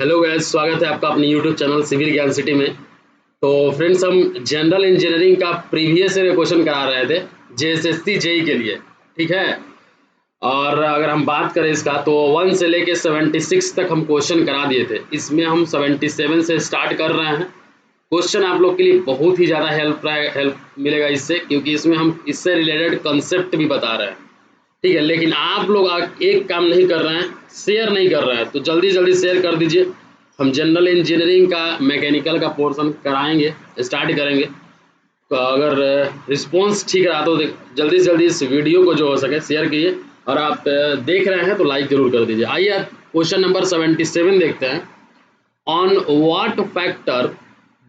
Hello guys, स्वागत है आपका अपने यूट्यूब चैनल सिविल ज्ञान सिटी में। तो फ्रेंड्स, हम जनरल इंजीनियरिंग का प्रीवियस ईयर क्वेश्चन करा रहे थे जेएसएससी जेई के लिए। ठीक है। और अगर हम बात करें इसका तो 1 से लेके 76 तक हम क्वेश्चन करा दिए थे। इसमें हम 77 से स्टार्ट कर रहे हैं। क्वेश्चन आप लोग के लिए बहुत ही ज़्यादा हेल्प मिलेगा इससे, क्योंकि इसमें हम इससे रिलेटेड कंसेप्ट भी बता रहे हैं। ठीक है। लेकिन आप लोग एक काम नहीं कर रहे हैं, शेयर नहीं कर रहे हैं, तो जल्दी जल्दी शेयर कर दीजिए। हम जनरल इंजीनियरिंग का मैकेनिकल का पोर्शन कराएंगे, स्टार्ट करेंगे। तो अगर रिस्पॉन्स ठीक रहा तो जल्दी से जल्दी इस वीडियो को जो हो सके शेयर कीजिए। और आप देख रहे हैं तो लाइक जरूर कर दीजिए। आइए क्वेश्चन नंबर 77 देखते हैं। On what factor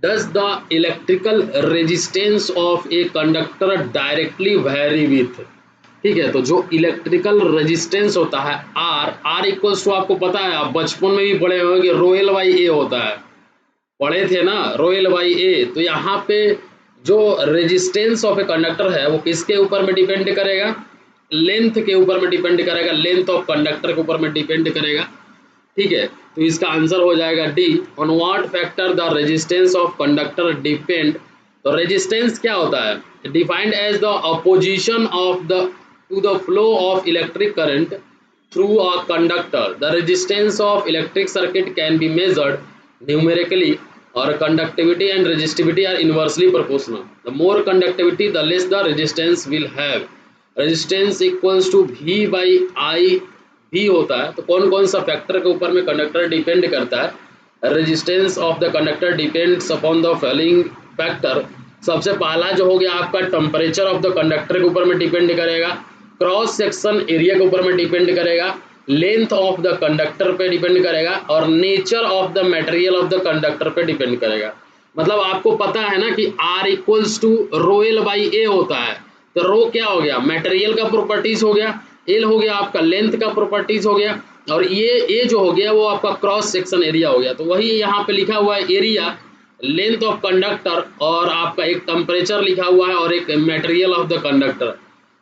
does the electrical resistance of a conductor directly very with. ठीक है। तो जो इलेक्ट्रिकल रेजिस्टेंस होता है आर इक्वल्स टू, आपको पता है, आप बचपन में भी पढ़े होंगे कि रो एल बाई ए होता है, पढ़े थे ना, रो एल बाई ए। तो यहाँ पे जो रेजिस्टेंस ऑफ ए कंडक्टर है वो किसके ऊपर में डिपेंड करेगा? लेंथ के ऊपर में डिपेंड करेगा, लेंथ ऑफ कंडक्टर के ऊपर में डिपेंड करेगा। ठीक है। तो इसका आंसर हो जाएगा D. On what factor the resistance of conductor depend. तो रेजिस्टेंस क्या होता है? Defined as the opposition of the to the flow of electric current through a conductor. The resistance of electric circuit can be measured numerically, or conductivity and resistivity are inversely proportional. The more conductivity, the less the resistance will have. Resistance equals to V by I. V होता है। तो कौन कौन सा factor के ऊपर में conductor depend करता है? Resistance of the conductor depends upon the following factor. सबसे पहला जो हो गया आपका टेम्परेचर ऑफ द कंडक्टर के ऊपर में डिपेंड करेगा, क्रॉस सेक्शन एरिया के ऊपर में डिपेंड करेगा, लेंथ ऑफ द कंडक्टर पे डिपेंड करेगा, और nature of the material of the conductor पे डिपेंड करेगा। मतलब आपको पता है ना कि R equals to rho L by A होता है। तो रो क्या हो गया? मटेरियल का प्रॉपर्टीज हो गया, एल हो गया आपका लेंथ का प्रॉपर्टीज हो गया, और ये ए जो हो गया वो आपका क्रॉस सेक्शन एरिया हो गया। तो वही यहाँ पे लिखा हुआ है एरिया, लेंथ ऑफ कंडक्टर, और आपका एक टेम्परेचर लिखा हुआ है, और एक मटेरियल ऑफ द कंडक्टर।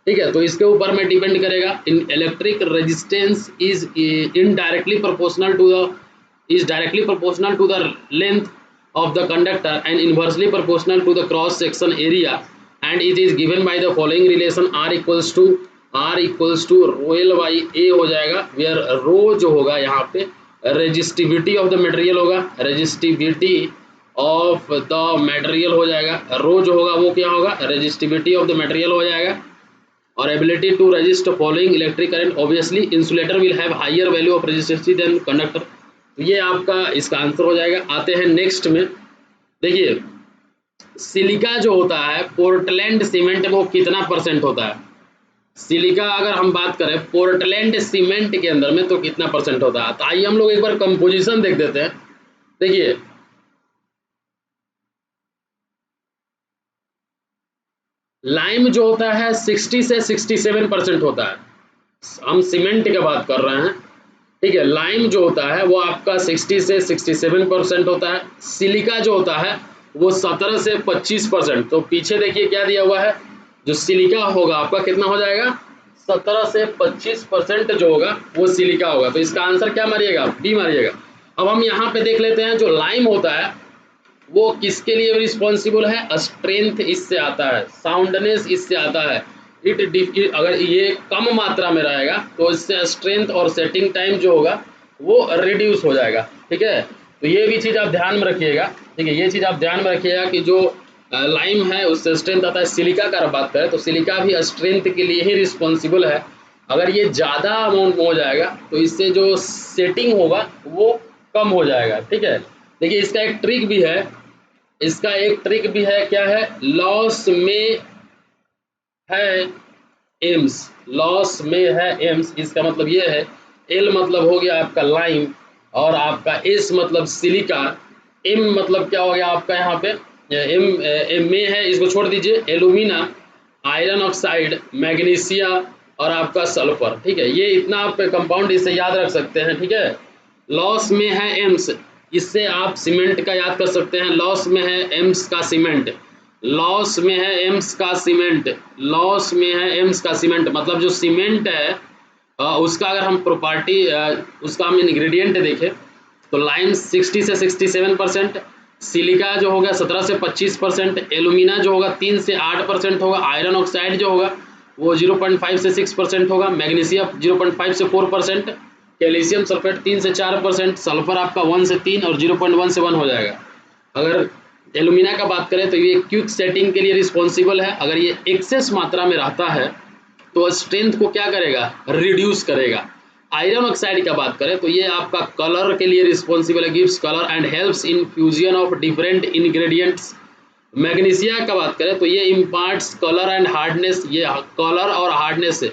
ठीक है। तो इसके ऊपर में डिपेंड करेगा। In electric resistance is indirectly proportional to the directly proportional to the length of the conductor and inversely proportional to the cross section area, and it is given by the following relation r equals to rho l by a हो जाएगा, where rho जो होगा यहाँ पे resistivity of the material होगा, resistivity of the material हो जाएगा। रो जो होगा वो क्या होगा? रेजिस्टिविटी ऑफ द मटेरियल हो जाएगा। और ability to resist following electric current, obviously insulator will have higher value of resistance than conductor. तो ये आपका इसका आंसर हो जाएगा। आते हैं नेक्स्ट में। देखिए, सिलिका जो होता है पोर्टलैंड सीमेंट में वो कितना परसेंट होता है? सिलिका अगर हम बात करें पोर्टलैंड सीमेंट के अंदर में तो कितना परसेंट होता है? तो आइए हम लोग एक बार कंपोजिशन देख देते हैं। देखिए, लाइम जो होता है 60 से 67% होता है। हम सीमेंट की बात कर रहे हैं। ठीक है। लाइम जो होता है वो आपका 60 से 67% होता है। सिलिका जो होता है वो 17 से 25%। तो पीछे देखिए क्या दिया हुआ है, जो सिलिका होगा आपका कितना हो जाएगा? 17 से 25% जो होगा वो सिलिका होगा। तो इसका आंसर क्या मारिएगा? बी मारिएगा। अब हम यहाँ पे देख लेते हैं, जो लाइम होता है वो किसके लिए रिस्पॉन्सिबल है? स्ट्रेंथ इससे आता है, साउंडनेस इससे आता है। अगर ये कम मात्रा में रहेगा तो इससे स्ट्रेंथ और सेटिंग टाइम जो होगा वो रिड्यूस हो जाएगा। ठीक है। तो ये भी चीज़ आप ध्यान में रखिएगा। ठीक है। ये चीज़ आप ध्यान में रखिएगा कि जो लाइम है उससे स्ट्रेंथ आता है। सिलिका का बात करें तो सिलिका भी स्ट्रेंथ के लिए ही रिस्पॉन्सिबल है। अगर ये ज़्यादा अमाउंट में हो जाएगा तो इससे जो सेटिंग होगा वो कम हो जाएगा। ठीक है। देखिए, इसका एक ट्रिक भी है, क्या है? लॉस में है एम्स, लॉस में है एम्स। इसका मतलब ये है, एल मतलब हो गया आपका लाइम, और आपका एस मतलब सिलिका, एम मतलब क्या हो गया आपका यहाँ पे? एम में है, इसको छोड़ दीजिए, एलुमिना, आयरन ऑक्साइड, मैग्नीशिया, और आपका सल्फर। ठीक है। ये इतना आप कंपाउंड इससे याद रख सकते हैं। ठीक है। लॉस में है एम्स, इससे आप सीमेंट का याद कर सकते हैं। लॉस में है एम्स का सीमेंट, लॉस में है एम्स का सीमेंट, लॉस में है एम्स का सीमेंट। मतलब जो सीमेंट है उसका अगर हम प्रॉपर्टी, उसका हम इंग्रेडिएंट देखें तो लाइम 60 से 67%, सिलिका जो होगा 17 से 25%, एलुमिना जो होगा 3 से 8% होगा, आयरन ऑक्साइड जो होगा वो 0.5 से 6% होगा, मैग्नीशियम 0.5 से 4%, कैल्शियम सल्फेट 3 से 4%, सल्फर आपका 1 से 3 और 0.1 से 1 हो जाएगा। अगर एलुमिना का बात करें तो ये क्विक सेटिंग के लिए रिस्पॉन्सिबल है। अगर ये एक्सेस मात्रा में रहता है तो स्ट्रेंथ को क्या करेगा, रिड्यूस करेगा। आयरन ऑक्साइड का बात करें तो ये आपका कलर के लिए रिस्पॉन्सिबल है, gives colour and helps in fusion of different ingredients. Magnesia का बात करें तो ये इम्पार्ट्स कलर एंड हार्डनेस, ये कलर और हार्डनेस से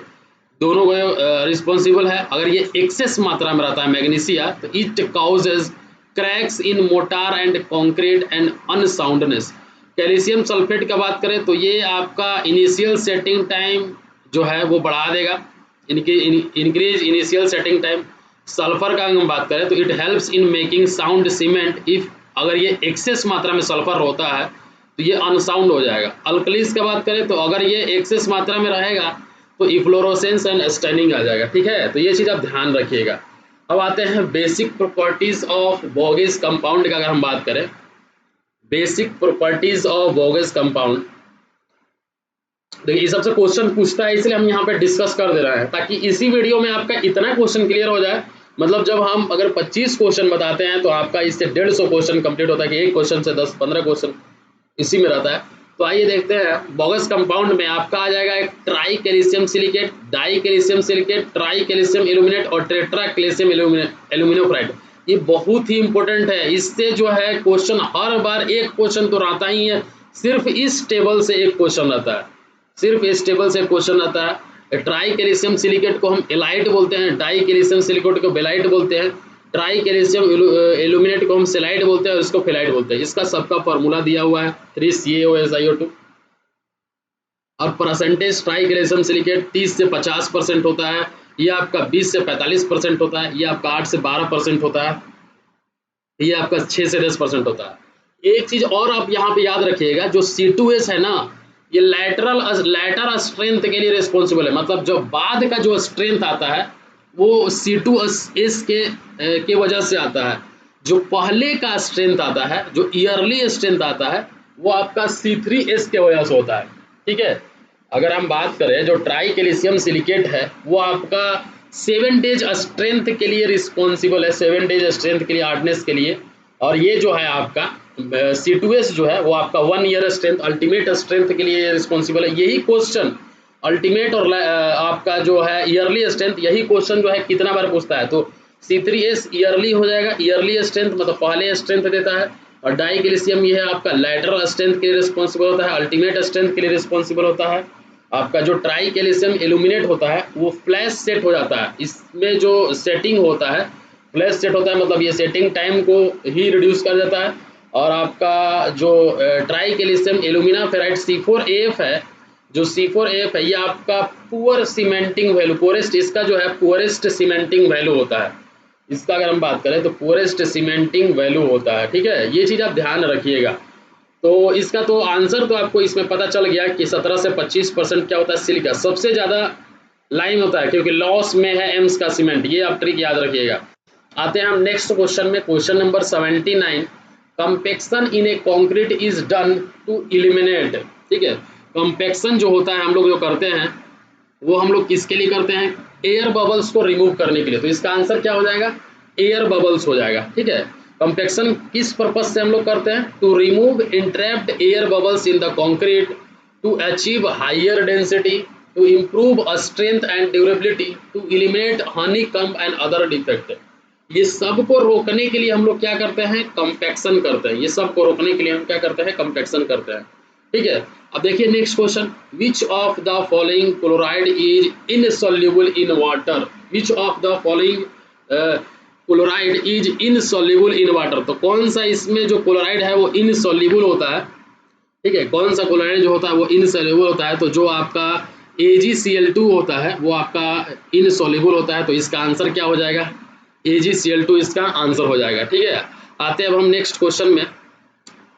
दोनों को रिस्पॉन्सिबल है। अगर ये एक्सेस मात्रा में रहता है मैग्नीशिया तो it causes cracks in motor and concrete and unsoundness. Calcium sulphate का बात करें तो ये आपका इनिशियल सेटिंग टाइम जो है वो बढ़ा देगा, increase initial setting time. Sulphur का हम बात करें तो it helps in making sound cement if, अगर ये एक्सेस मात्रा में सल्फर होता है तो ये अनसाउंड हो जाएगा। अल्कलीज का बात करें तो अगर ये एक्सेस मात्रा में रहेगा तो इफ्लोरोसेंस एंड स्टेनिंग आ जाएगा, ठीक है। तो ये चीज़ आप ध्यान रखिएगा। अब आते हैं बेसिक प्रॉपर्टीज ऑफ बोगेस कंपाउंड का। अगर हम बात करें बेसिक प्रॉपर्टीज ऑफ बोगेस कंपाउंड, देखिए ये सबसे क्वेश्चन पूछता है इसलिए हम यहाँ पे डिस्कस कर दे रहे हैं ताकि इसी वीडियो में आपका इतना क्वेश्चन क्लियर हो जाए। मतलब जब हम अगर 25 क्वेश्चन बताते हैं तो आपका इससे 150 क्वेश्चन कंप्लीट होता है कि एक क्वेश्चन से 10-15 क्वेश्चन इसी में रहता है। तो आइए देखते हैं बोगस कंपाउंड में आपका आ जाएगा एक try calcium silicate, die calcium silicate, try calcium aluminate और टेट्रा कैल्शियम एल्यूमिनोफ्राइड। ये बहुत ही इंपॉर्टेंट है, इससे जो है क्वेश्चन हर बार एक क्वेश्चन तो रहता ही है। सिर्फ इस टेबल से एक क्वेश्चन आता है, सिर्फ इस टेबल से क्वेश्चन आता है। ट्राई कैल्शियम सिलिकेट को हम एलाइट बोलते हैं, डाई कैल्शियम सिलिकेट को बेलाइट बोलते हैं, ट्राई कैल्शियम एल्यूमिनेट को हम सेलाइट बोलते हैं और इसको फेलाइट बोलते हैं। इसका सबका फॉर्मूला दिया हुआ है 3CaOSiO2। और परसेंटेज ट्राई कैल्शियम सिलिकेट 30 से 50% होता है, ये आपका 20 से 45% होता है, ये आपका 8 से 12% होता है, ये आपका 6 से 10% होता है। एक चीज और आप यहाँ पे याद रखिएगा, जो C2S है ना, ये लैटर स्ट्रेंथ के लिए रिस्पॉन्सिबल है। मतलब जो बाद का जो स्ट्रेंथ आता है वो C2S के वजह से आता है। जो पहले का स्ट्रेंथ आता है, जो ईयरली स्ट्रेंथ आता है, वो आपका C3S के वजह से होता है, ठीक है। अगर हम बात करें जो ट्राई कैल्शियम सिलिकेट है वो आपका 7 डेज स्ट्रेंथ के लिए रिस्पॉन्सिबल है, 7 डेज स्ट्रेंथ के लिए, हार्डनेस के लिए। और ये जो है आपका C2S जो है वो आपका 1 ईयर स्ट्रेंथ, अल्टीमेट स्ट्रेंथ के लिए रिस्पॉन्सिबल है। यही क्वेश्चन अल्टीमेट और आपका जो है ईयरली स्ट्रेंथ, यही क्वेश्चन जो है कितना बार पूछता है। तो C3S ईयरली हो जाएगा, ईयरली स्ट्रेंथ मतलब पहले स्ट्रेंथ देता है। और डाई कैल्शियम ये है आपका लैटरल स्ट्रेंथ के लिए रिस्पॉन्सिबल होता है, अल्टीमेट स्ट्रेंथ के लिए रिस्पॉन्सिबल होता है। आपका जो ट्राई कैल्शियम एल्यूमिनेट होता है वो फ्लैश सेट हो जाता है, इसमें जो सेटिंग होता है फ्लैश सेट होता है, मतलब ये सेटिंग टाइम को ही रिड्यूस कर देता है। और आपका जो try calcium alumina ferrite C4AF है, जो C4AF है ये आपका पुअर सीमेंटिंग वैल्यू, पुअरेस्ट, इसका जो है पुअरेस्ट सीमेंटिंग वैल्यू होता है। इसका अगर हम बात करें तो पुअरेस्ट सीमेंटिंग वैल्यू होता है, ठीक है। ये चीज़ आप ध्यान रखिएगा। तो इसका तो आंसर तो आपको इसमें पता चल गया कि 17 से 25% क्या होता है, सिलिका। सबसे ज़्यादा लाइम होता है क्योंकि लॉस में है एम्स का सीमेंट, ये आप ट्रिक याद रखिएगा। आते हैं हम नेक्स्ट क्वेश्चन में, question number 79। Compaction in a concrete is done to eliminate, ठीक है। कंपेक्शन जो होता है हम लोग जो करते हैं वो हम लोग किसके लिए करते हैं, एयर बबल्स को रिमूव करने के लिए। तो इसका आंसर क्या हो जाएगा, एयर बबल्स हो जाएगा, ठीक है। कंपेक्शन किस पर्पज से हम लोग करते हैं, to remove entrapped air bubbles in the concrete, to achieve higher density, to improve strength and durability, to eliminate honeycomb and other defect. ये सब को रोकने के लिए हम लोग क्या करते हैं, कंपेक्शन करते हैं। ये सब को रोकने के लिए हम क्या करते हैं, कंपेक्शन करते हैं, ठीक है। अब देखिए next question, which of the following chloride is insoluble in water, which of the following chloride is insoluble in water. तो कौन सा इसमें जो क्लोराइड है वो इनसॉल्युबल होता है, ठीक है। कौन सा क्लोराइड जो होता है वो इनसॉल्युबल होता है, तो जो आपका AgCl2 होता है वो आपका इनसॉल्युबल होता है। तो इसका आंसर क्या हो जाएगा, AgCl2 इसका आंसर हो जाएगा, ठीक है। आते हैं अब हम नेक्स्ट क्वेश्चन में,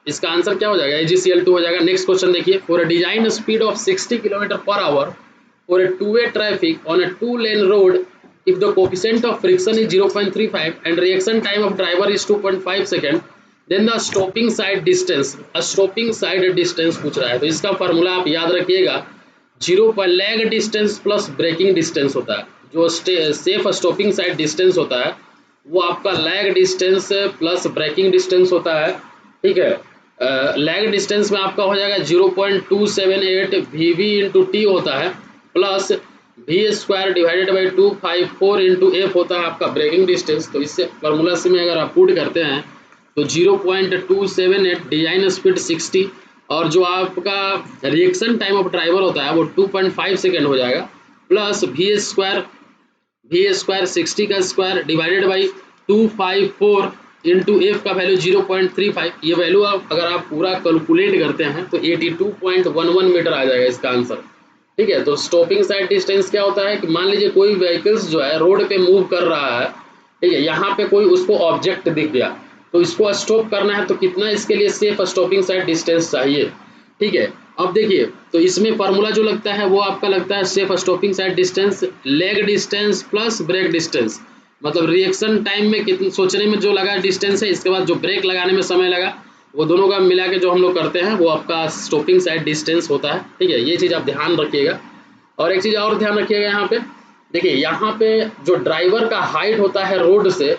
इसका आंसर क्या हो जाएगा, AgCl2 हो जाएगा। नेक्स्ट क्वेश्चन देखिए, for a design speed of 60 km/h for a 2-way traffic on a 2-lane road if the coefficient of friction is 0.35 and reaction time of driver is 2.5 second, then the stopping side distance, stopping side distance पूछ रहा है, तो इसका formula आप याद रखिएगा, lag distance plus breaking distance होता है। जो सेफ स्टॉपिंग साइड डिस्टेंस होता है वो आपका lag distance plus breaking distance होता है, ठीक है। लैग डिस्टेंस में आपका हो जाएगा 0.278 VV इंटू टी होता है, plus V square divided by 254 into F होता है आपका ब्रेकिंग डिस्टेंस। तो इससे फार्मूला से में अगर आप पुट करते हैं तो 0.278 डिजाइन स्पीड 60 और जो आपका रिएक्शन टाइम ऑफ ड्राइवर होता है वो 2.5 सेकेंड हो जाएगा, प्लस V स्क्वायर 60 का square divided by 254 into F का वैल्यू 0.35। ये वैल्यू अगर आप पूरा कैलकुलेट करते हैं तो 82.11 मीटर आ जाएगा इसका आंसर, ठीक है। तो स्टॉपिंग साइड डिस्टेंस क्या होता है कि मान लीजिए कोई व्हीकल्स जो है रोड पे मूव कर रहा है, ठीक है, यहाँ पे कोई उसको ऑब्जेक्ट दिख गया तो इसको स्टॉप करना है, तो कितना इसके लिए सेफ स्टॉपिंग साइड डिस्टेंस चाहिए, ठीक है। अब देखिए तो इसमें फार्मूला जो लगता है वो आपका लगता है safe stopping side distance leg distance plus brake distance, मतलब रिएक्शन टाइम में कितने सोचने में जो लगा डिस्टेंस है, इसके बाद जो ब्रेक लगाने में समय लगा, वो दोनों का मिला के जो हम लोग करते हैं वो आपका स्टॉपिंग साइड डिस्टेंस होता है, ठीक है। ये चीज़ आप ध्यान रखिएगा। और एक चीज़ और ध्यान रखिएगा, यहाँ पे देखिए, यहाँ पे जो ड्राइवर का हाइट होता है रोड से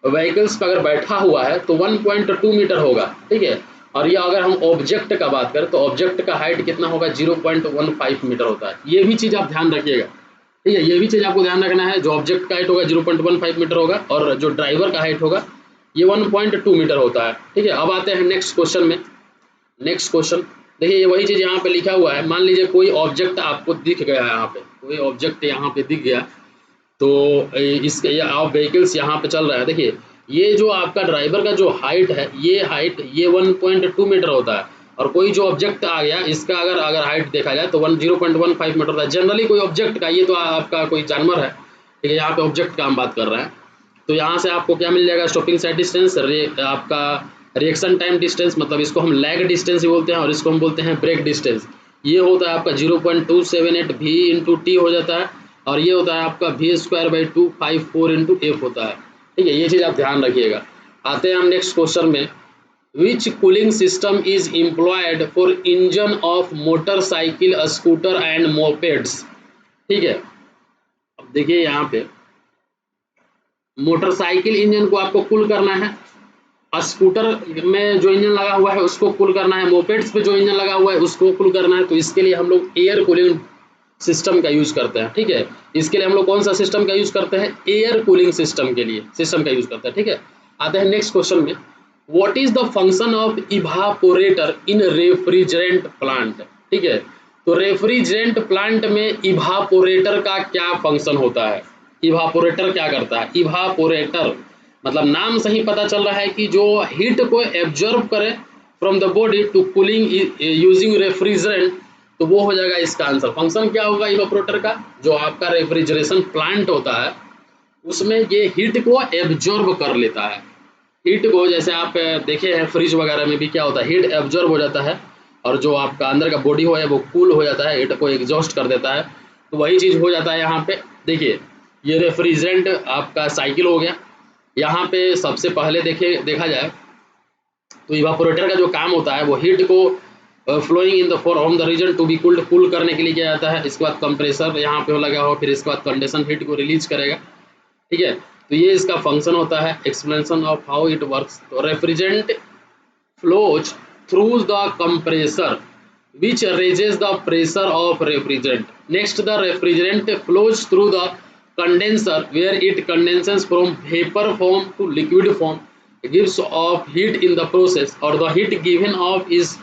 व्हीकल्स पर अगर बैठा हुआ है तो 1.2 मीटर होगा, ठीक है। और ये अगर हम ऑब्जेक्ट का बात करें तो ऑब्जेक्ट का हाइट कितना होगा, 0.15 मीटर होता है। ये भी चीज़ आप ध्यान रखिएगा, ठीक है। ये भी चीज़ आपको ध्यान रखना है, जो ऑब्जेक्ट का हाइट होगा 0.15 मीटर होगा और जो ड्राइवर का हाइट होगा ये 1.2 मीटर होता है, ठीक है। अब आते हैं नेक्स्ट क्वेश्चन में। नेक्स्ट क्वेश्चन देखिए, ये वही चीज़ यहाँ पे लिखा हुआ है। मान लीजिए कोई ऑब्जेक्ट आपको दिख गया है, यहाँ पे कोई ऑब्जेक्ट यहाँ पे दिख गया, तो इसके आप व्हीकल्स यहाँ पे चल रहा है। देखिए ये जो आपका ड्राइवर का जो हाइट है, ये हाइट ये 1.2 मीटर होता है, और कोई जो ऑब्जेक्ट आ गया इसका अगर हाइट देखा जाए तो 0.15 मीटर होता है। जनरली कोई ऑब्जेक्ट का, ये तो आपका कोई जानवर है, ठीक है, यहाँ पे ऑब्जेक्ट का हम बात कर रहे हैं। तो यहाँ से आपको क्या मिल जाएगा, स्टॉपिंग साइड डिस्टेंस, आपका रिएक्शन टाइम डिस्टेंस, मतलब इसको हम लैग डिस्टेंस ही बोलते हैं और इसको हम बोलते हैं ब्रेक डिस्टेंस। ये होता है आपका 0.278 V इंटू टी हो जाता है, और ये होता है आपका V square by 254 into F होता है, ठीक है। ये चीज़ आप ध्यान रखिएगा। आते हैं हम नेक्स्ट क्वेश्चन में। Which cooling system is employed for engine of motorcycle, scooter and mopeds, ठीक है। अब देखिए यहाँ पे मोटरसाइकिल इंजन को आपको कूल करना है, स्कूटर में जो इंजन लगा हुआ है उसको कूल करना है, मोपेड्स पे जो इंजन लगा हुआ है उसको कूल करना है। तो इसके लिए हम लोग एयर कूलिंग सिस्टम का यूज करते हैं, ठीक है। इसके लिए हम लोग कौन सा सिस्टम का यूज करते हैं, एयर कूलिंग सिस्टम के लिए सिस्टम का यूज करते हैं, ठीक है। आते हैं नेक्स्ट क्वेश्चन में। What is the function of evaporator in refrigerant plant, ठीक है। तो रेफ्रिजरेंट प्लांट में इवापोरेटर का क्या फंक्शन होता है, इवापोरेटर क्या करता है। इवापोरेटर मतलब नाम से ही पता चल रहा है कि जो हीट को एब्जॉर्ब करे from the body to cooling using refrigerant, तो वो हो जाएगा इसका आंसर। फंक्शन क्या होगा इवापोरेटर का, जो आपका रेफ्रिजरेशन प्लांट होता है उसमें ये हीट को एब्जॉर्ब कर लेता है। हीट को जैसे आप देखे हैं फ्रिज वगैरह में भी क्या होता है, हीट एब्जॉर्ब हो जाता है और जो आपका अंदर का बॉडी हो है वो कूल हो जाता है, हीट को एग्जॉस्ट कर देता है। तो वही चीज़ हो जाता है यहाँ पे। देखिए ये रेफ्रिजरेंट आपका साइकिल हो गया। यहाँ पे सबसे पहले देखा जाए तो इवापोरेटर का जो काम होता है वो हीट को flowing in the from the region to be cooled, cool करने के लिए किया जाता है। इसके बाद कंप्रेसर यहाँ पे लगा हो, फिर इसके बाद कंडेंसन हीट को रिलीज करेगा, ठीक है। तो ये इसका फंक्शन होता है। Explanation of how it works. तो refrigerant flows through the compressor which raises the pressure of refrigerant. Next the refrigerant flows through the condenser where it condenses from vapor form to liquid form, gives off heat in the process, or the heat given off is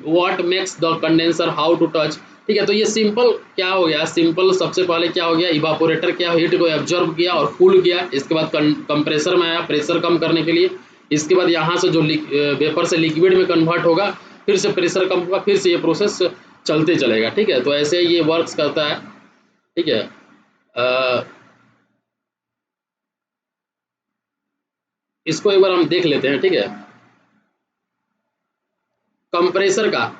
what makes the condenser how to touch, ठीक है। तो ये simple क्या हो गया, simple सबसे पहले क्या हो गया, इवापोरेटर क्या हीट को एब्जॉर्ब किया और कूल किया। इसके बाद कंप्रेसर में आया प्रेशर कम करने के लिए। इसके बाद यहाँ से जो वेपर से लिक्विड में कन्वर्ट होगा, फिर से प्रेशर कम होगा, फिर से ये प्रोसेस चलते चलेगा, ठीक है। तो ऐसे ये वर्क्स करता है, ठीक है। इसको एक बार हम देख लेते हैं, ठीक है। कंप्रेसर का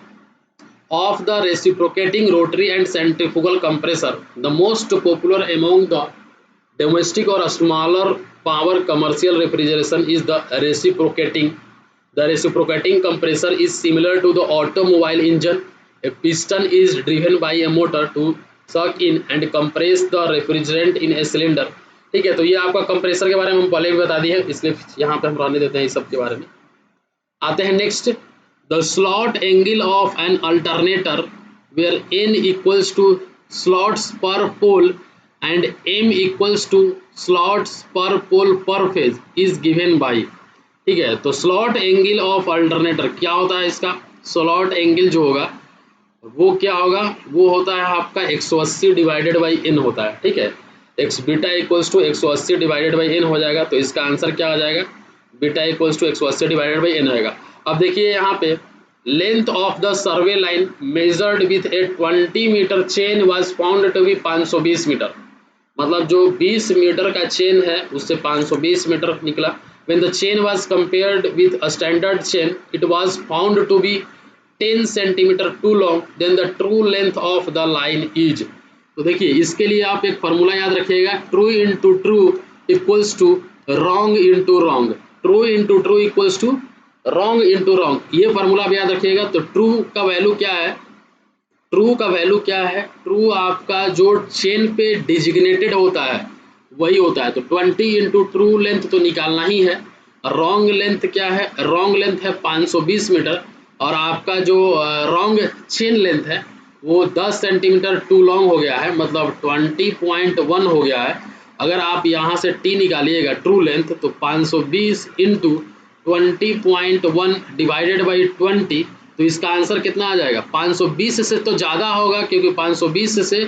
of the reciprocating rotary and centrifugal compressor, the most popular among the domestic और smaller power commercial refrigeration is the reciprocating. The reciprocating compressor is similar to the automobile engine. A piston is driven by a motor to suck in and compress the refrigerant in a cylinder. ठीक है, तो ये आपका compressor के बारे में हम पहले भी बता दिए हैं, इसलिए यहाँ पे हम रहने देते हैं इस सब के बारे में. आते हैं next. The slot angle of an alternator where n equals to slots per pole and m equals to slots per pole पर फेज इज गिवन बाई. ठीक है, तो स्लॉट एंगल ऑफ अल्टरनेटर क्या होता है? इसका स्लॉट एंगल जो होगा वो क्या होगा? वो होता है आपका 180 डिवाइडेड बाई n होता है. ठीक है, X beta equals to 180 divided by n हो जाएगा. तो इसका आंसर क्या आ जाएगा? Beta equals to 180 divided by n होएगा. अब देखिए यहाँ पे length of the survey line measured with a 20 metre chain was found to be 520 metre. मतलब जो 20 मीटर का चेन है उससे 520 मीटर निकला. When the chain was compared with a standard chain, it was found to be 10 centimeter too long. Then the true length of the line is. तो देखिए इसके लिए आप एक फार्मूला याद रखिएगा. True into true equals to wrong into wrong. True into true equals to wrong into wrong. ये formula आप याद रखिएगा. तो ट्रू का वैल्यू क्या है? ट्रू का वैल्यू क्या है? ट्रू आपका जो चेन पे डिजिग्नेटेड होता है वही होता है. तो 20 इंटू ट्रू लेंथ तो निकालना ही है. रॉन्ग लेंथ क्या है? रॉन्ग लेंथ है 520 मीटर और आपका जो रॉन्ग चेन लेंथ है वो 10 सेंटीमीटर टू लॉन्ग हो गया है, मतलब 20.1 हो गया है. अगर आप यहाँ से टी निकालिएगा ट्रू लेंथ तो 520 इंटू 20.1 डिवाइडेड बाई 20, तो इसका आंसर कितना आ जाएगा? 520 से तो ज़्यादा होगा क्योंकि 520 से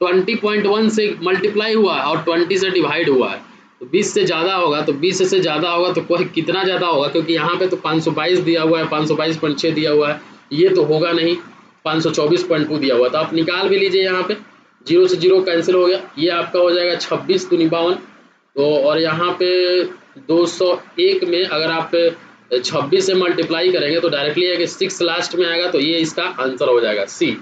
20.1 से मल्टीप्लाई हुआ है और 20 से डिवाइड हुआ है. तो 20 से ज़्यादा होगा. तो 20 से ज़्यादा होगा तो कोई कितना ज़्यादा होगा? क्योंकि यहाँ पे तो 522 दिया हुआ है, 522.6 दिया हुआ है, ये तो होगा नहीं. 524.2 दिया हुआ है. तो आप निकाल भी लीजिए. यहाँ पे 0 से 0 कैंसिल हो गया. ये आपका हो जाएगा 26 दूनी 52. तो और यहाँ पे 201 में अगर आप 26 से मल्टीप्लाई करेंगे तो डायरेक्टली है कि 6 लास्ट में आएगा. तो ये इसका आंसर हो जाएगा सी.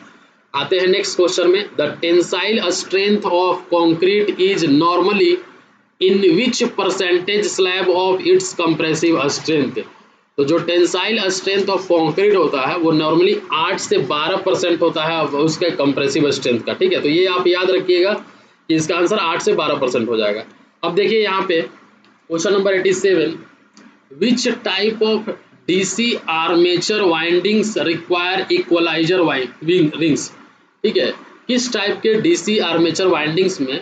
आते हैं नेक्स्ट क्वेश्चन में. The tensile strength of concrete is normally in which percentage slab of its compressive strength. तो जो टेंसाइल स्ट्रेंथ ऑफ कंक्रीट होता है वो नॉर्मली 8 से 12% होता है उसके कंप्रेसिव स्ट्रेंथ का. ठीक है, तो ये आप याद रखिएगा कि इसका आंसर 8 से 12% हो जाएगा. अब देखिए यहाँ पे question number 87. Which type of DC armature windings require equaliser rings. ठीक है, किस टाइप के डीसी आर्मेचर वाइंडिंग्स में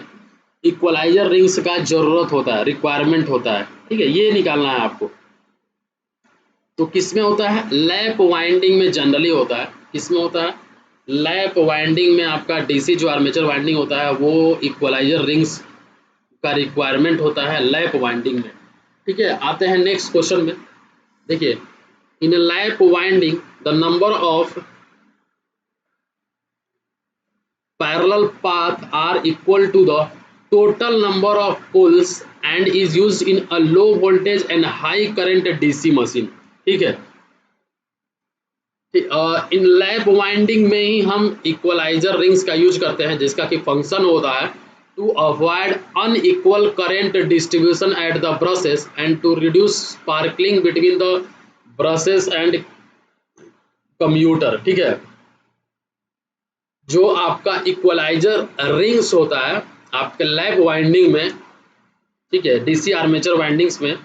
इक्वलाइजर रिंग्स का जरूरत होता है, रिक्वायरमेंट होता है. ठीक है, ये निकालना है आपको. तो किस में होता है? लैप वाइंडिंग में जनरली होता है. किस में होता है? लैप वाइंडिंग में आपका डीसी जो आर्मेचर वाइंडिंग होता है वो इक्वलाइजर रिंग्स का रिक्वायरमेंट होता है लैप वाइंडिंग में. ठीक है, आते हैं नेक्स्ट क्वेश्चन में. देखिए in lap winding the number of parallel path are equal to the total number of poles and is used in a low voltage and high current DC machine. ठीक है, इन lap winding में ही हम equaliser rings का use करते हैं जिसका कि function होता है to avoid unequal current distribution at the brushes and to reduce sparkling between the brushes and commutator. ठीक है, जो आपका इक्वलाइजर रिंग्स होता है आपके लैप वाइंडिंग में, ठीक है, डीसी आर्मेचर वाइंडिंग्स में,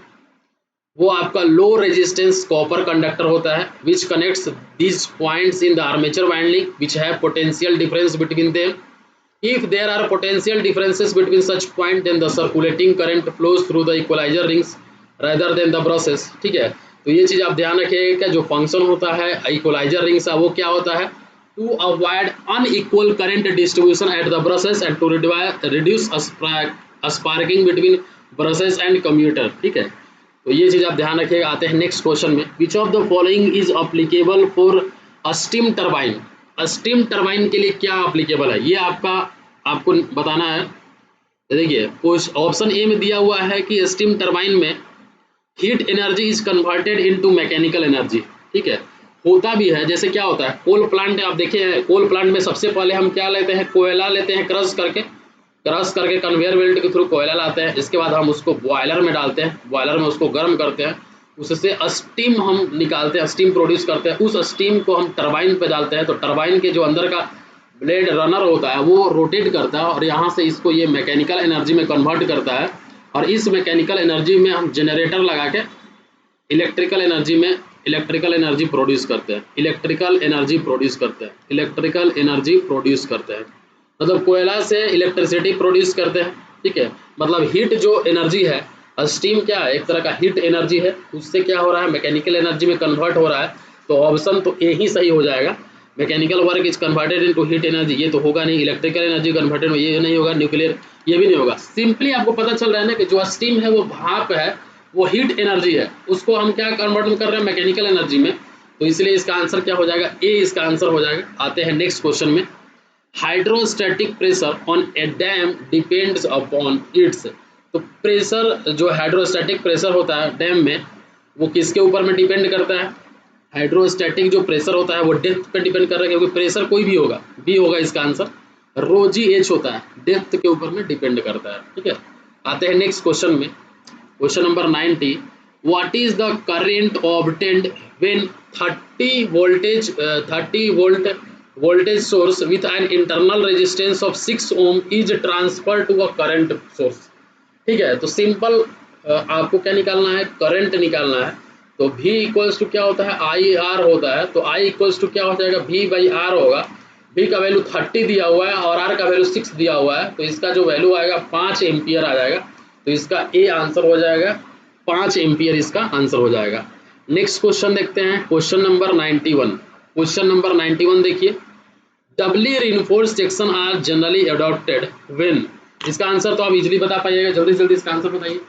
वो आपका लो रेजिस्टेंस कॉपर कंडक्टर होता है which connects these points in the armature winding which have potential difference between them. If there are potential differences between such point then the circulating current flows through the equaliser rings rather than the brushes. ठीक है, तो ये चीज़ आप ध्यान रखिएगा कि जो function होता है इक्वलाइजर रिंग्स का वो क्या होता है? To avoid unequal current distribution at the brushes and to reduce sparking between brushes and commutator. ठीक है, तो ये चीज़ आप ध्यान रखिएगा. आते हैं नेक्स्ट क्वेश्चन में. Which of the following is applicable for a steam turbine? Steam turbine के लिए क्या अप्लीकेबल है ये आपको बताना है. देखिए कुछ ऑप्शन ए में दिया हुआ है कि स्टीम टरबाइन में heat energy is converted into mechanical energy. ठीक है, होता भी है. जैसे क्या होता है कोल प्लांट, आप देखिए कोल प्लांट में सबसे पहले हम क्या लेते हैं? कोयला लेते हैं क्रश करके. क्रश करके कन्वेयर बेल्ट के थ्रू कोयला लाते हैं, इसके बाद हम उसको बॉयलर में डालते हैं, बॉयलर में उसको गर्म करते हैं, उससे स्टीम हम निकालते हैं, स्टीम प्रोड्यूस करते हैं, उस स्टीम को हम टरबाइन पे डालते हैं, तो टरबाइन के जो अंदर का ब्लेड रनर होता है वो रोटेट करता है और यहाँ से इसको ये मैकेनिकल एनर्जी में कन्वर्ट करता है, और इस मैकेनिकल एनर्जी में हम जनरेटर लगा के इलेक्ट्रिकल एनर्जी प्रोड्यूस करते हैं, इलेक्ट्रिकल एनर्जी प्रोड्यूस करते हैं, मतलब कोयला से इलेक्ट्रिसिटी प्रोड्यूस करते हैं। ठीक है, मतलब हीट जो एनर्जी है, स्टीम क्या है, एक तरह का हीट एनर्जी है, उससे क्या हो रहा है, मैकेनिकल एनर्जी में कन्वर्ट हो रहा है। तो ऑप्शन तो ए ही सही हो जाएगा, mechanical work is converted into heat energy, ये तो होगा नहीं, इलेक्ट्रिकल एनर्जी कन्वर्टेड में ये नहीं होगा, न्यूक्लियर ये भी नहीं होगा। सिंपली आपको पता चल रहा है ना कि जो स्टीम है वो भाप है, वो हीट एनर्जी है, उसको हम क्या कन्वर्ट कर रहे हैं, मैकेनिकल एनर्जी में, तो इसलिए इसका आंसर क्या हो जाएगा, ए इसका आंसर हो जाएगा। आते हैं नेक्स्ट क्वेश्चन में, hydrostatic pressure on A dam depends upon its, तो प्रेशर जो हाइड्रोस्टैटिक प्रेशर होता है डैम में, वो किसके ऊपर में डिपेंड करता है, हाइड्रोस्टैटिक जो प्रेशर होता है वो डेप्थ पे डिपेंड कर रहा है, क्योंकि प्रेशर कोई भी होगा, बी होगा इसका आंसर, रो जी एच होता है, डेप्थ के ऊपर में डिपेंड करता है। ठीक है, आते हैं नेक्स्ट क्वेश्चन में, question number 90, what is the current obtained when 30 volt voltage source with an internal resistance of 6 ohm is transferred to a current source। ठीक है, तो सिंपल आपको क्या निकालना है, करंट निकालना है, तो V इक्वल्स टू क्या होता है, आई आर होता है, तो I इक्वल्स टू क्या हो जाएगा, V बाई आर होगा, V का वैल्यू 30 दिया हुआ है और R का वैल्यू 6 दिया हुआ है, तो इसका जो वैल्यू आएगा 5 एम्पियर आ जाएगा, तो इसका ए आंसर हो जाएगा 5 एम्पियर, इसका आंसर हो जाएगा। नेक्स्ट क्वेश्चन देखते हैं, क्वेश्चन नंबर 91, क्वेश्चन नंबर 91 देखिए, doubly reinforced section are generally adopted when, इसका आंसर तो आप इजीली बता पाइएगा, जल्दी जल्दी इसका आंसर बताइए।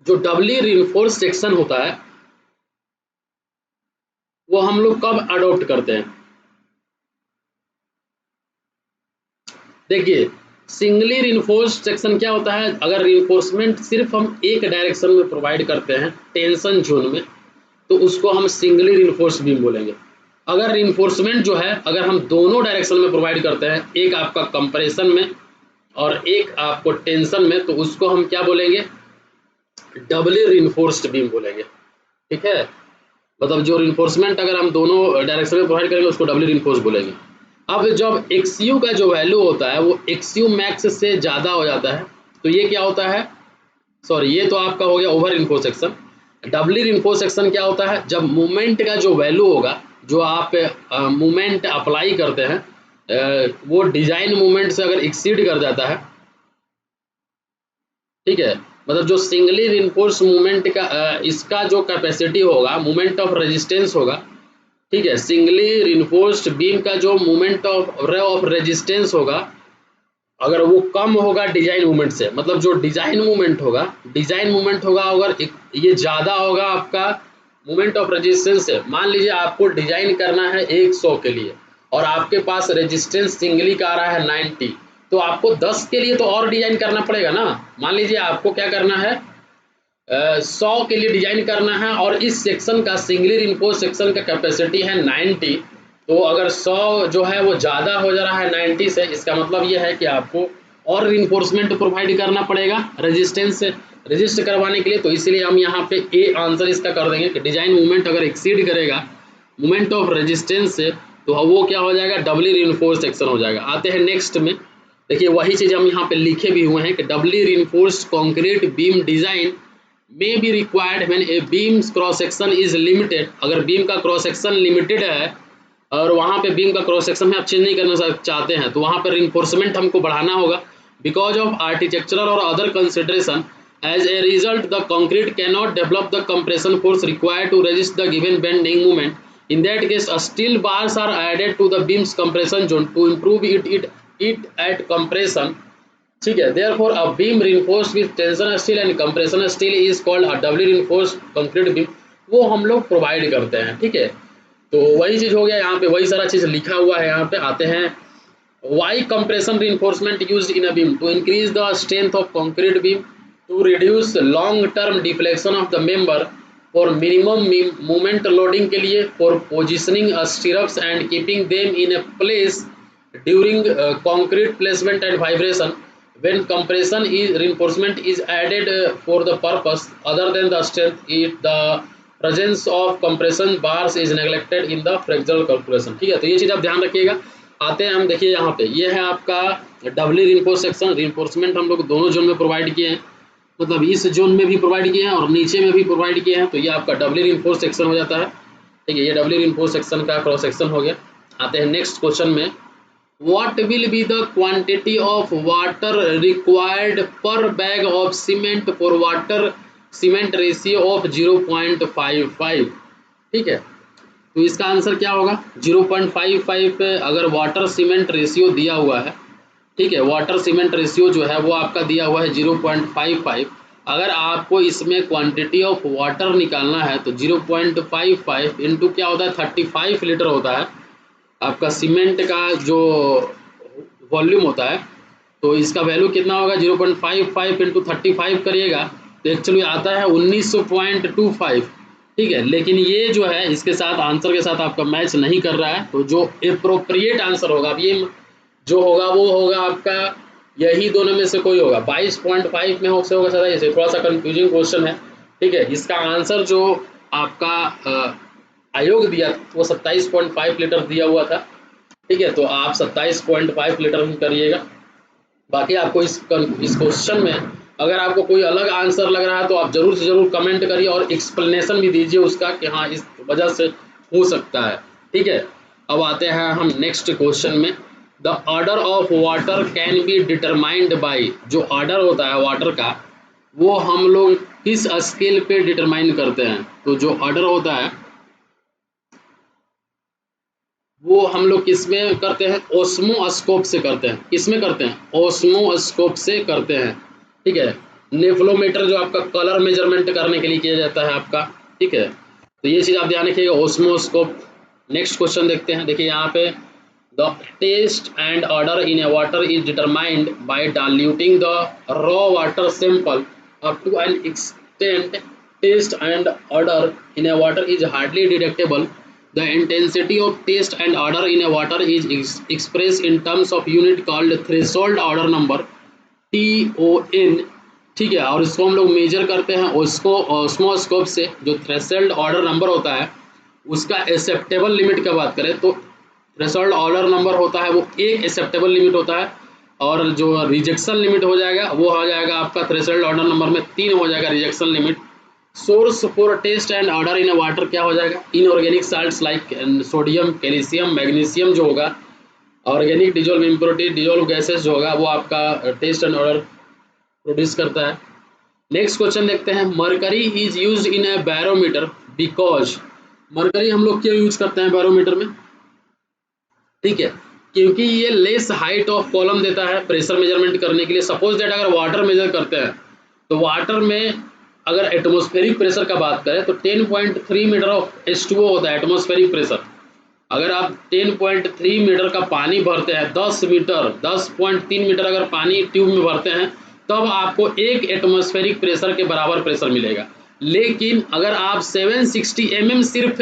जो डबली रिइंफोर्स्ड सेक्शन होता है वो हम लोग कब अडॉप्ट करते हैं, देखिए सिंगली रिइंफोर्स्ड सेक्शन क्या होता है, अगर रिइंफोर्समेंट सिर्फ हम एक डायरेक्शन में प्रोवाइड करते हैं टेंशन जोन में, तो उसको हम सिंगली रिइंफोर्स्ड बीम बोलेंगे। अगर रिइंफोर्समेंट जो है, अगर हम दोनों डायरेक्शन में प्रोवाइड करते हैं, एक आपका कंप्रेशन में और एक आपको टेंशन में, तो उसको हम क्या बोलेंगे, डबली रिइंफोर्स्ड बीम बोलेंगे। ठीक है, मतलब जो रिइंफोर्समेंट अगर हम दोनों डायरेक्शन में प्रोवाइड करेंगे उसको डबली रिइंफोर्स बोलेंगे। अब जब XU का जो वैल्यू होता है वो XU मैक्स से ज़्यादा हो जाता है, तो ये क्या होता है, सॉरी ये तो आपका हो गया over reinforce section. Doubly reinforce section क्या होता है, जब मूवमेंट का जो वैल्यू होगा, जो आप मूवमेंट अप्लाई करते हैं, वो डिजाइन मूवमेंट से अगर एक्सीड कर जाता है, ठीक है, मतलब जो सिंगली रिइंफोर्स मूवमेंट का इसका जो कैपेसिटी होगा, मूवमेंट ऑफ रेजिस्टेंस होगा, ठीक है, सिंगली रिइंफोर्स्ड बीम का जो मूवमेंट ऑफ रेजिस्टेंस होगा, अगर वो कम होगा डिजाइन मूवमेंट से, मतलब जो डिजाइन मूवमेंट होगा अगर ये ज़्यादा होगा आपका मूवमेंट ऑफ रेजिस्टेंस से, मान लीजिए आपको डिजाइन करना है 100 के लिए और आपके पास रेजिस्टेंस सिंगली का आ रहा है 90, तो आपको 10 के लिए तो और डिजाइन करना पड़ेगा ना। मान लीजिए आपको क्या करना है, 100 के लिए डिजाइन करना है और इस सेक्शन का सिंगली रिइंफोर्स सेक्शन का कैपेसिटी है 90, तो अगर 100 जो है वो ज़्यादा हो जा रहा है 90 से, इसका मतलब ये है कि आपको और रिइंफोर्समेंट प्रोवाइड करना पड़ेगा रेजिस्टेंस से, रजिस्ट करवाने के लिए। तो इसलिए हम यहाँ पे ए आंसर इसका कर देंगे कि डिजाइन मूवमेंट अगर एक्सीड करेगा मूवमेंट ऑफ रेजिस्टेंस से, तो वो क्या हो जाएगा, डबली रिइंफोर्स सेक्शन हो जाएगा। आते हैं नेक्स्ट में, देखिए वही चीज़ हम यहाँ पे लिखे भी हुए हैं कि doubly reinforced concrete beam design may be required when a beam's cross section is limited, अगर बीम का क्रॉस सेक्शन लिमिटेड है और वहाँ पे बीम का क्रॉस सेक्शन में आप चेंज नहीं करना चाहते हैं, तो वहाँ पर रिइंफोर्समेंट हमको बढ़ाना होगा, बिकॉज ऑफ आर्किटेक्चरल और other consideration, as a result the concrete can not develop the compression force required to resist the given bending movement, in that case steel bars are added to the beams compression zone to improve it at compression. ठीक है, therefore a beam reinforced with tension steel and compression steel is called a doubly reinforced concrete beam, वो हम लोग provide करते हैं। ठीक है, तो वही चीज़ हो गया, यहाँ पे वही सारा चीज़ लिखा हुआ है। यहाँ पे आते हैं, why compression reinforcement used in a beam to increase the strength of concrete beam to reduce long term deflection of the member for minimum movement loading के लिए, for positioning stirrups and keeping them in a place during concrete placement and vibration, when compression is reinforcement is added for the purpose other than the strength, if the presence of compression bars is neglected in the fractional calculation। ठीक है, तो ये चीज़ आप ध्यान रखिएगा। आते हैं हम, देखिए यहाँ पे ये है आपका डबली रिइंफोर्स सेक्शन। रिइंफोर्समेंट हम लोग दोनों जोन में प्रोवाइड किए हैं, मतलब इस जोन में भी प्रोवाइड किए हैं और नीचे में भी प्रोवाइड किए हैं, तो ये आपका डबली रिइंफोर्स सेक्शन हो जाता है। ठीक है, ये डबली रिइंफोर्स सेक्शन का क्रॉस सेक्शन हो गया। आते हैं नेक्स्ट क्वेश्चन में, what will be the quantity of water required per bag of cement for water cement ratio of 0.55। ठीक है, तो इसका आंसर क्या होगा 0.55 पे अगर वाटर सीमेंट रेशियो दिया हुआ है। ठीक है, वाटर सीमेंट रेशियो जो है वो आपका दिया हुआ है 0.55। अगर आपको इसमें क्वांटिटी ऑफ वाटर निकालना है तो 0.55 इंटू क्या होता है 35 लीटर होता है आपका सीमेंट का जो वॉल्यूम होता है, तो इसका वैल्यू कितना होगा 0.55 इंटू 35 करिएगा तो एक्चुअली आता है 1925। ठीक है, लेकिन ये जो है इसके साथ आंसर के साथ आपका मैच नहीं कर रहा है, तो जो एप्रोप्रिएट आंसर होगा, अब ये जो होगा वो होगा आपका यही दोनों में से कोई होगा। 22.5 में हो से होगा सर, ऐसे थोड़ा सा कंफ्यूजिंग क्वेश्चन है। ठीक है, इसका आंसर जो आपका आयोग दिया वो 27.5 लीटर दिया हुआ था। ठीक है, तो आप 27.5 लीटर ही करिएगा। बाकी आपको इस क्वेश्चन में अगर आपको कोई अलग आंसर लग रहा है तो आप जरूर से जरूर कमेंट करिए और एक्सप्लेनेशन भी दीजिए उसका कि हाँ इस वजह से हो सकता है। ठीक है, अब आते हैं हम नेक्स्ट क्वेश्चन में, the order of water can be determined by, जो ऑर्डर होता है वाटर का वो हम लोग किस स्केल पे डिटरमाइन करते हैं, तो जो ऑर्डर होता है वो हम लोग किसमें करते हैं ओस्मोस्कोप से करते हैं। किसमें करते हैं ओस्मोस्कोप से करते हैं। ठीक है, नेफ्लोमीटर जो आपका कलर मेजरमेंट करने के लिए किया जाता है आपका। ठीक है, तो ये चीज़ आप ध्यान रखिएगा ओस्मोस्कोप। नेक्स्ट क्वेश्चन देखते हैं, देखिए यहाँ पे the taste and odour in a water is determined by diluting the raw water sample up to an extent taste and odour in a water is hardly detectable. The intensity of taste and odor in a water is expressed in terms of unit called threshold order number TON। ठीक है, और इसको हम लोग major करते हैं उसको ओस्मोस्कोप से। जो थ्रेशोल्ड ऑर्डर नंबर होता है उसका एक्सेप्टेबल लिमिट का बात करें तो थ्रेशोल्ड ऑर्डर नंबर होता है वो एक एक्सेप्टेबल लिमिट होता है, और जो रिजेक्शन लिमिट हो जाएगा वो हो जाएगा आपका थ्रेशोल्ड ऑर्डर नंबर में 3 हो जाएगा rejection limit. Source for taste and odour in water क्या हो जाएगा inorganic salts like sodium calcium magnesium जो होगा, organic dissolve impurity dissolve gases जो होगा वो आपका टेस्ट एंड ऑर्डर प्रोड्यूस करता है। नेक्स्ट क्वेश्चन देखते हैं, mercury is used in A barometer because, mercury हम लोग क्यों यूज करते हैं बैरोमीटर में। ठीक है, क्योंकि ये लेस हाइट ऑफ कॉलम देता है प्रेशर मेजरमेंट करने के लिए। सपोज दैट अगर वाटर मेजर करते हैं तो वाटर में अगर एटमॉस्फेरिक प्रेशर का बात करें तो 10.3 मीटर ऑफ H2O होता है एटमॉस्फेरिक प्रेशर। अगर आप 10.3 मीटर का पानी भरते हैं 10.3 मीटर अगर पानी ट्यूब में भरते हैं तब आपको एक एटमॉस्फेरिक प्रेशर के बराबर प्रेशर मिलेगा। लेकिन अगर आप 760 mm सिर्फ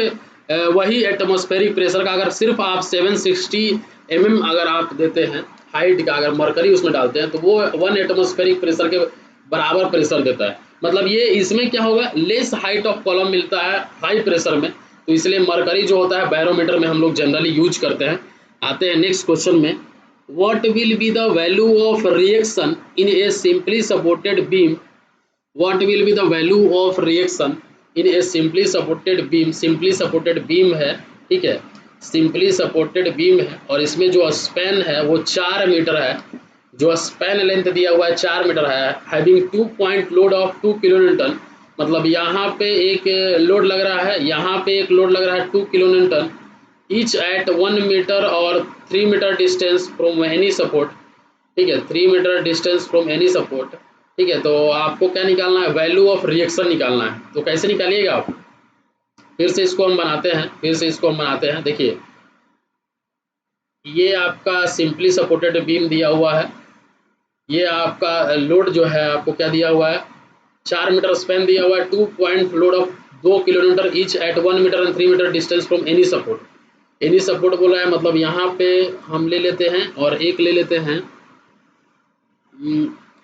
वही एटमॉस्फेरिक प्रेशर का अगर सिर्फ आप 760 mm अगर आप देते हैं हाइट का, अगर मरकरी उसमें डालते हैं तो वो 1 एटमॉस्फेरिक प्रेशर के बराबर प्रेशर देता है। मतलब ये इसमें क्या होगा लेस हाइट ऑफ कॉलम मिलता है हाई प्रेशर में, तो इसलिए मरकरी जो होता है बैरोमीटर में हम लोग जनरली यूज करते हैं। आते हैं नेक्स्ट क्वेश्चन में, what will be the value of reaction in A simply supported beam. What will be the value of reaction in A simply supported beam. Simply supported beam है, ठीक है, simply supported beam है और इसमें जो span है वो 4 metre है। जो स्पैन लेंथ दिया हुआ है 4 मीटर है। Having 2 point load of 2 kilo Newton, मतलब यहाँ पे एक लोड लग रहा है, यहाँ पे एक लोड लग रहा है 2 kilo newton, each at 1 metre और 3 metre distance from any support. ठीक है, 3 metre distance from any support. ठीक है, तो आपको क्या निकालना है वैल्यू ऑफ रिएक्शन निकालना है। तो कैसे निकालिएगा आप, फिर से इसको हम बनाते हैं। देखिए ये आपका सिंपली सपोर्टेड बीम दिया हुआ है, ये आपका लोड जो है आपको क्या दिया हुआ है 4 मीटर स्पैन दिया हुआ है, 2 point load of 2 kilometre each at 1 metre and 3 metre distance from any support. Any support बोला है मतलब यहाँ पे हम ले लेते हैं और एक ले लेते हैं,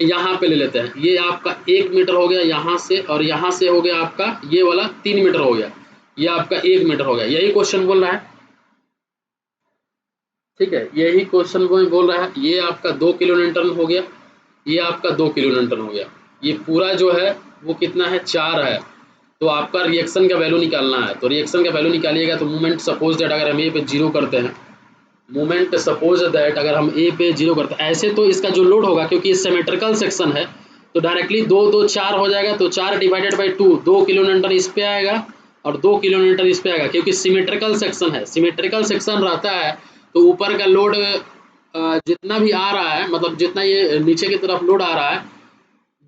यहाँ पे ले लेते हैं, ये आपका 1 मीटर हो गया यहाँ से, और यहाँ से हो गया आपका ये वाला 3 मीटर हो गया, ये आपका 1 मीटर हो गया। यही क्वेश्चन बोल रहा है, ठीक है, यही क्वेश्चन बोल रहा है। ये आपका 2 किलो न्यूटन हो गया, ये आपका 2 किलो न्यूटन हो गया, ये पूरा जो है वो कितना है 4 है। तो आपका रिएक्शन का वैल्यू निकालना है, तो रिएक्शन का वैल्यू निकालिएगा तो मूवमेंट सपोज दैट अगर हम ए पे 0 करते हैं, मूवमेंट सपोज दैट अगर हम ए पे 0 करते हैं ऐसे, तो इसका जो लोड होगा क्योंकि ये सिमेट्रिकल सेक्शन है तो डायरेक्टली 2 2 4 हो जाएगा, तो 4 डिवाइडेड बाई 2, 2 किलो न्यूटन इस पे आएगा और 2 किलो न्यूटन इस पे आएगा, क्योंकि सिमेट्रिकल सेक्शन है। सिमेट्रिकल सेक्शन रहता है तो ऊपर का लोड जितना भी आ रहा है, मतलब जितना ये नीचे की तरफ लोड आ रहा है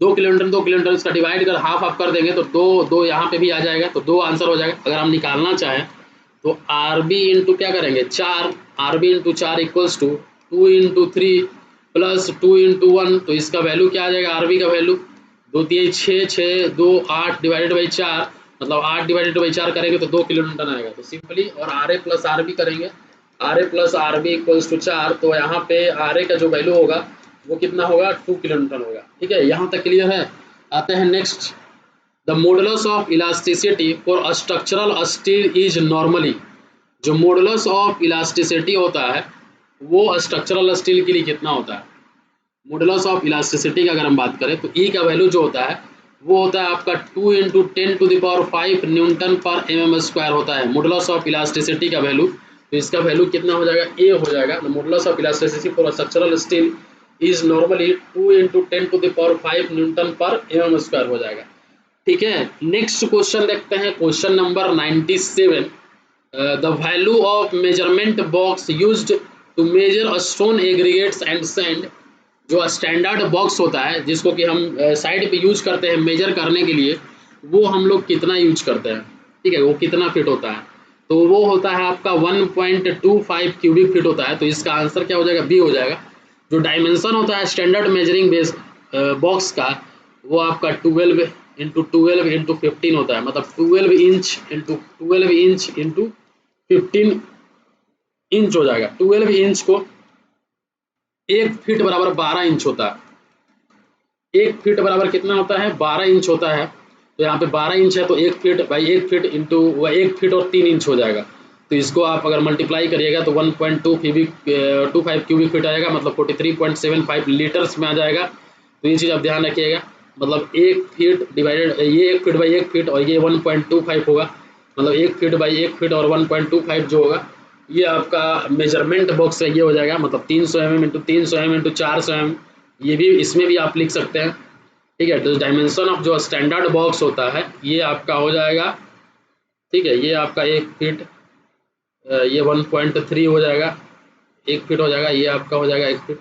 2 किलो न्यूटन 2 किलो न्यूटन, इसका डिवाइड कर हाफ आप कर देंगे तो 2 2 यहाँ पे भी आ जाएगा, तो 2 आंसर हो जाएगा। अगर हम निकालना चाहें तो आर बी इंटू क्या करेंगे 4, R B into 4 equals to 2 into 3 plus 2 into 1, तो इसका वैल्यू क्या आ जाएगा आर बी का वैल्यू 2 3 6 6 2 8 डिवाइडेड बाई 4, मतलब 8 डिवाइडेड बाई 4 करेंगे तो 2 किलो न्यूटन आएगा। तो सिंपली और R A plus R B करेंगे, R A plus R B equals to 4, तो यहाँ पे आर ए का जो वैल्यू होगा वो कितना होगा 2 किलो न्यूटन होगा। ठीक है, यहाँ तक क्लियर है। आते हैं next, the modulus of elasticity for structural steel is normally. जो मॉडुलस ऑफ इलास्टिसिटी होता है वो स्ट्रक्चरल स्टील के लिए कितना होता है? मॉडुलस ऑफ इलास्टिसिटी की अगर हम बात करें तो ई का वैल्यू जो होता है वो होता है आपका 2 into 10⁵ newton per M M square होता है मॉडुलस ऑफ इलास्टिसिटी का वैल्यू। तो इसका वैल्यू कितना हो जाएगा? ए हो जाएगा। Modulus of elasticity for structural steel is normally 2 into 10⁵ newton per M M square हो जाएगा। ठीक है, नेक्स्ट क्वेश्चन देखते हैं, question number 97। The value of measurement box used to measure stone aggregates and sand. जो standard box होता है जिसको कि हम साइड पे यूज करते हैं मेजर करने के लिए, वो हम लोग कितना यूज करते हैं? ठीक है, वो कितना फिट होता है? तो वो होता है आपका 1.25 क्यूबिक फीट होता है। तो इसका आंसर क्या हो जाएगा? बी हो जाएगा। जो डायमेंशन होता है स्टैंडर्ड मेजरिंग बेस बॉक्स का, वो आपका 12 इंटू 12 इंटू 15 होता है, मतलब 12 inch into 12 inch into 15 inch हो जाएगा। 12 इंच को 1 फीट बराबर 12 इंच होता है। 1 फीट बराबर कितना होता है? 12 इंच होता है। तो यहाँ पे 12 इंच है तो 1 feet by 1 feet into 1 feet और 3 इंच हो जाएगा। तो इसको आप अगर मल्टीप्लाई करिएगा तो 1.25 क्यूबिक फीट आएगा, मतलब 43.75 लीटर्स में आ जाएगा। तो ये चीज़ आप ध्यान रखिएगा, मतलब 1 फीट डिवाइडेड ये 1 फीट बाई 1 फीट और ये 1.25 होगा, मतलब 1 फीट बाई 1 फीट और 1.25 जो होगा ये आपका मेजरमेंट बॉक्स है, ये हो जाएगा, मतलब 300 mm into 300 mm into 400 mm। ये भी इसमें भी आप लिख सकते हैं। ठीक है, तो डायमेंशन ऑफ जो स्टैंडर्ड बॉक्स होता है ये आपका हो जाएगा। ठीक है, ये आपका 1 फीट, ये 1.3 हो जाएगा, 1 फीट हो जाएगा, ये आपका हो जाएगा 1 फीट,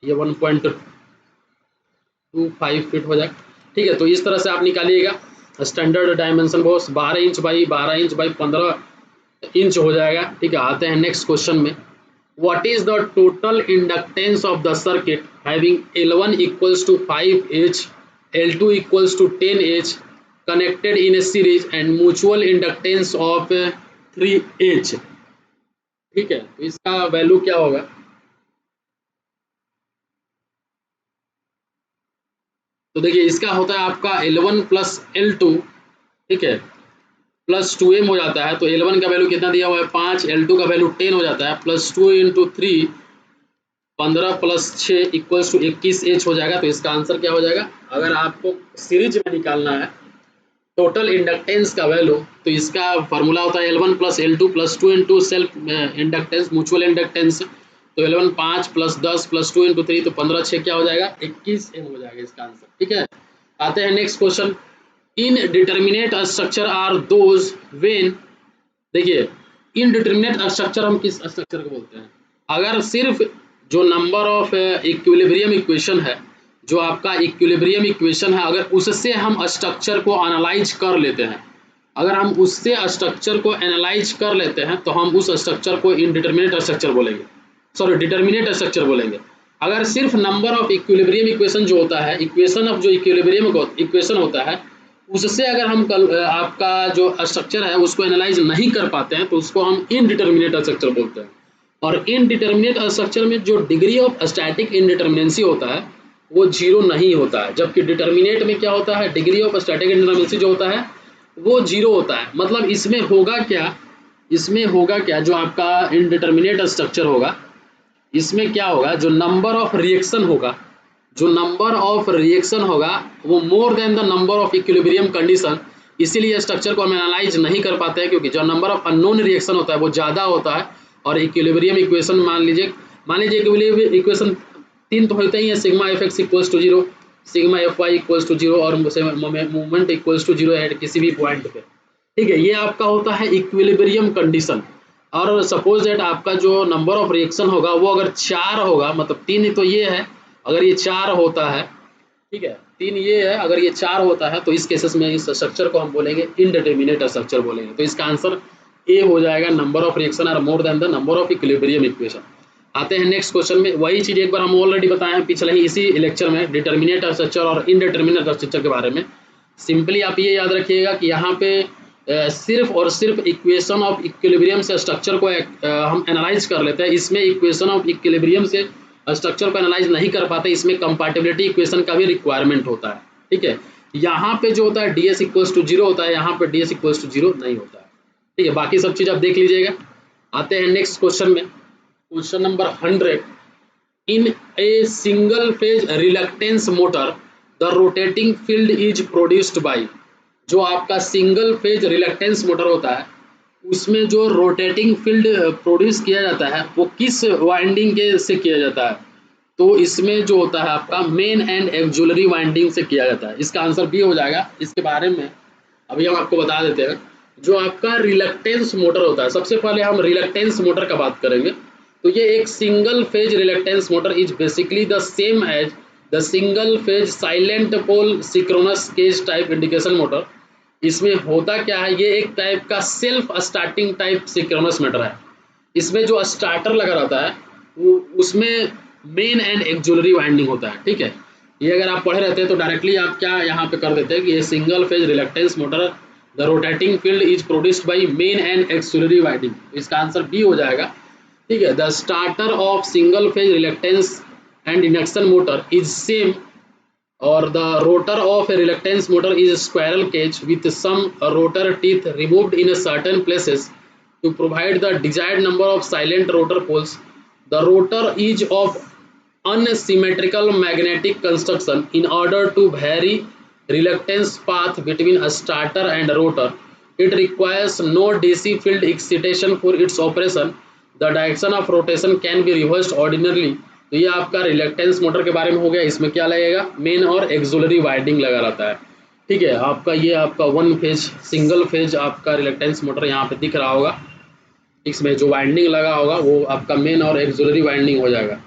ये 1.25 फीट हो जाएगा। ठीक है, तो इस तरह से आप निकालिएगा standard dimension box 12 inch by 12 inch by 15 inch हो जाएगा। ठीक है, आते हैं नेक्स्ट क्वेश्चन में। What is the total inductance of the circuit having L1 equals to 5H, L2 equals to 10H connected in a series and mutual inductance of 3H? ठीक है, तो इसका वैल्यू क्या होगा? तो देखिए इसका होता है आपका L1 प्लस L2, ठीक है, प्लस 2m हो जाता है। तो L1 का वैल्यू कितना दिया हुआ है? 5, L2 का वैल्यू 10 हो जाता है, plus 2 into 3 15 plus 6 equals to 21H हो जाएगा। तो इसका आंसर क्या हो जाएगा? अगर आपको सीरीज में निकालना है टोटल इंडक्टेंस का वैल्यू, तो इसका फार्मूला होता है L1 plus L2 plus 2 into self inductance mutual inductance. तो L1 5 प्लस 10 प्लस 2 इंटू 3, तो 15 6 क्या हो जाएगा? 21N हो जाएगा इसका आंसर। ठीक है, आते हैं next question. Indeterminate structure are those when, देखिए इनडिटर्मिनेट स्ट्रक्चर हम किस स्ट्रक्चर को बोलते हैं? अगर सिर्फ जो नंबर ऑफ इक्विलिब्रियम इक्वेशन है, जो आपका इक्विलिब्रियम इक्वेशन है, अगर उससे हम स्ट्रक्चर को एनालाइज कर लेते हैं, अगर हम उससे स्ट्रक्चर को एनालाइज कर लेते हैं तो हम उस स्ट्रक्चर को इनडिटर्मिनेट स्ट्रक्चर बोलेंगे, सॉरी डिटर्मिनेट स्ट्रक्चर बोलेंगे। अगर सिर्फ नंबर ऑफ इक्विलिब्रियम इक्वेशन जो होता है, इक्वेशन ऑफ जो इक्विलिब्रियम इक्वेशन होता है उससे अगर हम आपका जो स्ट्रक्चर है उसको एनालाइज नहीं कर पाते हैं तो उसको हम इनडिटर्मिनेट स्ट्रक्चर बोलते हैं। और इनडिटर्मिनेट स्ट्रक्चर में जो डिग्री ऑफ स्टैटिक इनडिटर्मिनेंसी होता है वो जीरो नहीं होता है, जबकि डिटर्मिनेट में क्या होता है, डिग्री ऑफ स्टैटिक इनडिटर्मिनेंसी जो होता है वो जीरो होता है। मतलब इसमें होगा क्या, इसमें होगा क्या, जो आपका इनडिटर्मिनेट स्ट्रक्चर होगा इसमें क्या होगा, जो नंबर ऑफ रिएक्शन होगा, जो नंबर ऑफ रिएक्शन होगा वो मोर than the number of equilibrium condition. इसीलिए स्ट्रक्चर को हम एनालाइज नहीं कर पाते हैं, क्योंकि जो नंबर ऑफ अननोन रिएक्शन होता है वो ज़्यादा होता है। और इक्विलिब्रियम इक्वेशन मान लीजिए इक्विलिब्रियम इक्वेशन तीन तो होते ही है, sigma F X equals to zero, sigma F Y equals to zero और movement equals to zero at किसी भी पॉइंट पे। ठीक है, ये आपका होता है इक्विलिब्रियम कंडीशन। और सपोज दैट आपका जो नंबर ऑफ रिएक्शन होगा वो अगर 4 होगा, मतलब 3 तो ये है, अगर ये 4 होता है, ठीक है 3 ये है, अगर ये 4 होता है तो इस केसेस में इस स्ट्रक्चर को हम बोलेंगे इनडिटर्मिनेट स्ट्रक्चर बोलेंगे। तो इसका आंसर ए हो जाएगा, number of reaction are more than the number of equilibrium equation. आते हैं नेक्स्ट क्वेश्चन में, वही चीज़ एक बार हम ऑलरेडी बताए हैं पिछले ही इसी लेक्चर में, डिटर्मिनेट स्ट्रक्चर और इनडिटर्मिनेट स्ट्रक्चर के बारे में। सिंपली आप ये याद रखिएगा कि यहाँ पे सिर्फ और सिर्फ इक्वेशन ऑफ इक्विलिब्रियम से स्ट्रक्चर को हम एनालाइज कर लेते हैं। इसमें इक्वेशन ऑफ इक्विलिब्रियम से स्ट्रक्चर को एनालाइज नहीं कर पाते, इसमें कंपैटिबिलिटी इक्वेशन का भी रिक्वायरमेंट होता है। ठीक है, यहाँ पे जो होता है D S equals to zero होता है, यहाँ पे D S equals to zero नहीं होता है। ठीक है, बाकी सब चीज़ आप देख लीजिएगा। आते हैं नेक्स्ट क्वेश्चन में, question number 100। In a single phase reluctance motor the rotating field is produced by, जो आपका सिंगल फेज रिलक्टेंस मोटर होता है उसमें जो रोटेटिंग फील्ड प्रोड्यूस किया जाता है वो किस वाइंडिंग के से किया जाता है, तो इसमें जो होता है आपका मेन एंड एक्जुलरी वाइंडिंग से किया जाता है। इसका आंसर बी हो जाएगा। इसके बारे में अभी हम आपको बता देते हैं। जो आपका रिलक्टेंस मोटर होता है, सबसे पहले हम रिलक्टेंस मोटर का बात करेंगे। तो ये एक single phase reluctance motor is basically the same as the single phase salient pole synchronous cage type induction motor. इसमें होता क्या है, ये एक टाइप का self starting type synchronous motor है। इसमें जो स्टार्टर लगा रहता है वो उसमें मेन एंड एक्जुलरी वाइंडिंग होता है। ठीक है, ये अगर आप पढ़े रहते हैं तो डायरेक्टली आप क्या यहाँ पे कर देते हैं कि ये single phase reluctance motor the rotating field is produced by main and auxiliary winding. इसका आंसर बी हो जाएगा। ठीक है, the starter of single phase reluctance and induction motor is same, or the rotor of a reluctance motor is a squirrel cage with some rotor teeth removed in a certain places to provide the desired number of silent rotor poles. The rotor is of unsymmetrical magnetic construction. In order to vary reluctance path between a starter and a rotor, it requires no DC field excitation for its operation. The direction of rotation can be reversed ordinarily. तो ये आपका reluctance motor के बारे में हो गया। इसमें क्या लगेगा, मेन और एक्सुलरी वाइंडिंग लगा रहता है। ठीक है, आपका ये आपका वन फेज सिंगल फेज आपका रिलक्टेंस मोटर यहाँ पे दिख रहा होगा, इसमें जो वाइंडिंग लगा होगा वो आपका मेन और एक्सुलरी वाइंडिंग हो जाएगा।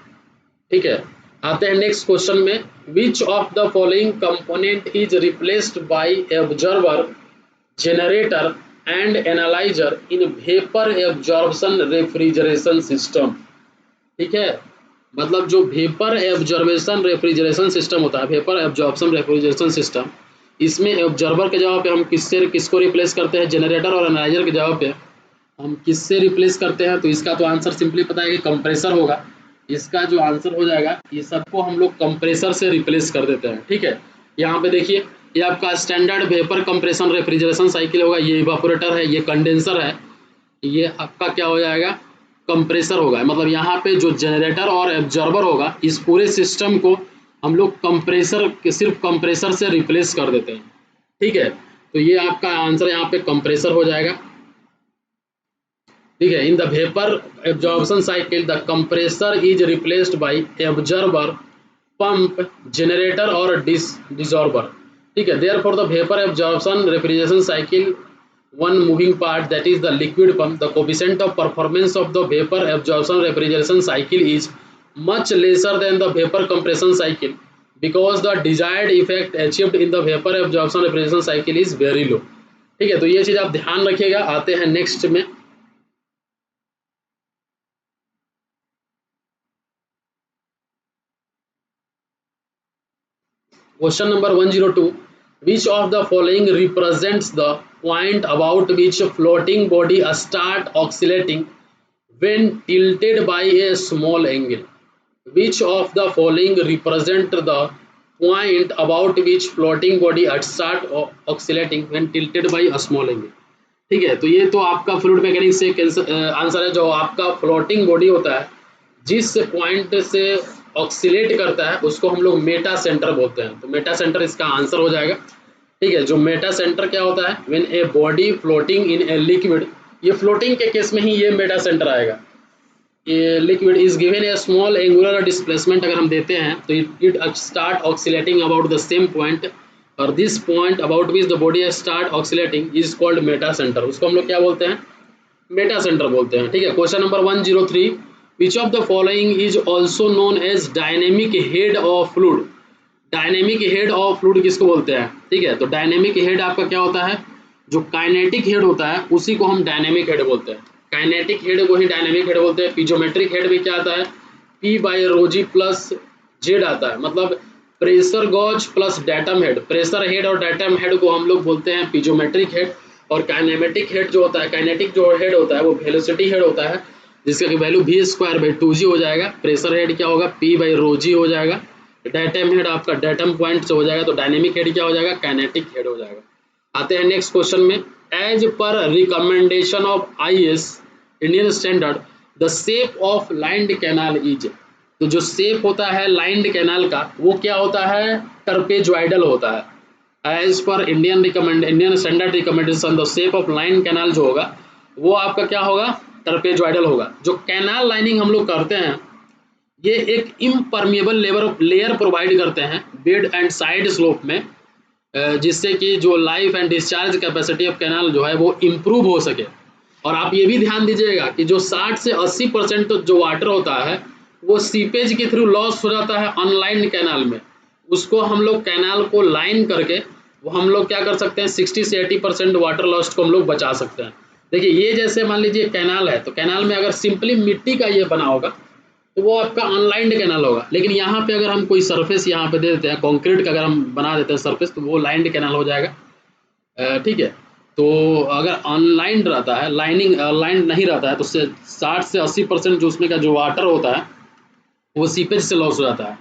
ठीक है, आते हैं नेक्स्ट क्वेश्चन में, which of the following component is replaced by observer, generator and analyser in vapour absorption refrigeration system. ठीक है, मतलब जो वेपर एब्जॉर्बेशन रेफ्रिजरेशन सिस्टम होता है, वेपर एब्जॉर्प्शन रेफ्रिजरेशन सिस्टम, इसमें ऑब्जर्वर के जगह पे हम किसको रिप्लेस करते हैं, जनरेटर और एनालाइजर के जगह पे हम किससे रिप्लेस करते हैं। तो इसका तो आंसर सिंपली पता है कि कंप्रेसर होगा। इसका जो आंसर हो जाएगा, ये सबको हम लोग कंप्रेसर से रिप्लेस कर देते हैं। ठीक है, यहाँ पे देखिए ये आपका standard vapour compression refrigeration cycle होगा, ये इवापोरेटर है, ये कंडेंसर है, ये आपका क्या हो जाएगा, कंप्रेसर होगा। मतलब यहाँ पे जो जनरेटर और एब्जॉर्बर होगा, इस पूरे सिस्टम को हम लोग कंप्रेसर के सिर्फ कंप्रेसर से रिप्लेस कर देते हैं। ठीक है, तो ये आपका आंसर यहाँ पे कंप्रेसर हो जाएगा। ठीक है, in the vapour absorption cycle the compressor is replaced by absorber, pump, generator और डिसॉर्बर। ठीक है, therefore the vapour absorption refrigeration cycle one moving part, that is the liquid pump, the coefficient of performance of the vapor absorption refrigeration cycle is much lesser than the vapor compression cycle because the desired effect achieved in the vapor absorption refrigeration cycle is very low। ठीक है, तो ये चीज आप ध्यान रखिएगा। आते हैं नेक्स्ट में, question number 102। Which of the following represents the point about which a floating body start oscillating when tilted by a small angle? Which of the following represent the point about which floating body start oscillating when tilted by a small angle? ठीक है, तो ये तो आपका fluid mechanics से answer है। जो आपका फ्लोटिंग बॉडी होता है जिस पॉइंट से ऑक्सीलेट करता है उसको हम लोग मेटा सेंटर बोलते हैं। तो मेटा सेंटर इसका आंसर हो जाएगा। ठीक है, जो मेटा सेंटर क्या होता है, when a body floating in a liquid, ये फ्लोटिंग के केस में ही ये मेटा सेंटर आएगा। ये liquid is given a small angular displacement अगर हम देते हैं तो it start oscillating about the same point, और this point about which the body start oscillating is called meta centre. उसको हम लोग क्या बोलते हैं, मेटा सेंटर बोलते हैं। ठीक है, question number 103, which of the following is also known as dynamic head of fluid. Dynamic head of fluid किसको बोलते हैं? ठीक है, तो डायनेमिक हेड आपका क्या होता है, जो काइनेटिक हेड होता है उसी को हम डायनेमिक हेड बोलते हैं। काइनेटिक हेड को ही डायनेमिक हेड बोलते हैं। पीजोमेट्रिक हेड में क्या आता है, P by rho g plus Z आता है, मतलब pressure gauge plus datum head. Pressure head और डेटम हेड को हम लोग बोलते हैं पीजोमेट्रिक हेड, और काइनेमेटिक हेड जो होता है, काइनेटिक जो हेड होता है वो वेलोसिटी हेड होता है, जिसका कि वैल्यू v²/2g हो जाएगा। प्रेशर हेड क्या होगा, P बाई रोजी हो जाएगा। डेटम हेड आपका डेटम पॉइंट से हो जाएगा, तो डायनेमिक हेड क्या हो जाएगा, काइनेटिक हेड हो जाएगा। आते हैं नेक्स्ट क्वेश्चन में। As per recommendation of IS Indian standard the shape of lined canal is. तो जो शेप होता है लाइन्ड कैनाल का वो क्या होता है, ट्रपेजॉइडल होता है। As per Indian standard recommendation the shape of line canal जो होगा वो आपका क्या होगा, ट्रपेजॉइडल होगा। जो कैनाल लाइनिंग हम लोग करते हैं ये एक इम्परमिएबल लेयर प्रोवाइड करते हैं बेड एंड साइड स्लोप में, जिससे कि जो life and discharge capacity of canal जो है वो इम्प्रूव हो सके। और आप ये भी ध्यान दीजिएगा कि जो 60 से 80% जो वाटर होता है वो सीपेज के थ्रू लॉस हो जाता है अनलाइंड कैनाल में। उसको हम लोग कैनाल को लाइन करके वो हम लोग क्या कर सकते हैं, 60 से 80% वाटर लॉस को हम लोग बचा सकते हैं। देखिए ये जैसे मान लीजिए कैनाल है, तो कैनाल में अगर सिंपली मिट्टी का ये बना होगा तो वो आपका अनलाइंड कैनाल होगा। लेकिन यहाँ पे अगर हम कोई सरफेस यहाँ पे दे देते हैं, कंक्रीट का अगर हम बना देते हैं सरफेस, तो वो लाइंड कैनाल हो जाएगा। ठीक है, तो अगर अनलाइंड रहता है, लाइंड नहीं रहता है, तो 60 से 80% जो उसमें का जो वाटर होता है वो सीपेज से लॉस हो जाता है।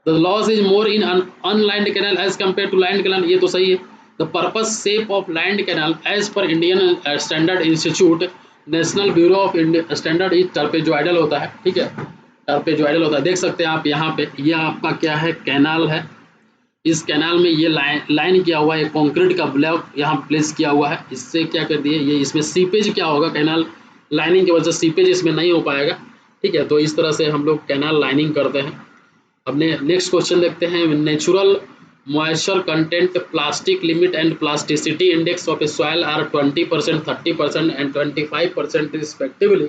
The loss is more in unlined canal as compare to lined canal, ये तो सही है। The purpose shape of lined canal as per Indian Standard Institute National Bureau of Standard is trapezoidal होता है। ठीक है, ट्रपेजॉइडल होता है। देख सकते हैं आप यहाँ पे, ये आपका क्या है, कैनाल है। इस कैनाल में ये लाइन किया हुआ है, कंक्रीट का ब्लॉक यहाँ प्लेस किया हुआ है। इससे क्या कर दिए, ये इसमें सीपेज क्या होगा, कैनाल लाइनिंग की वजह से सीपेज इसमें नहीं हो पाएगा। ठीक है, तो इस तरह से हम लोग कैनाल लाइनिंग करते हैं। अपने नेक्स्ट क्वेश्चन देखते हैं। Natural moisture content, plastic limit and plasticity index of a soil are 20%, 30% and 25% respectively.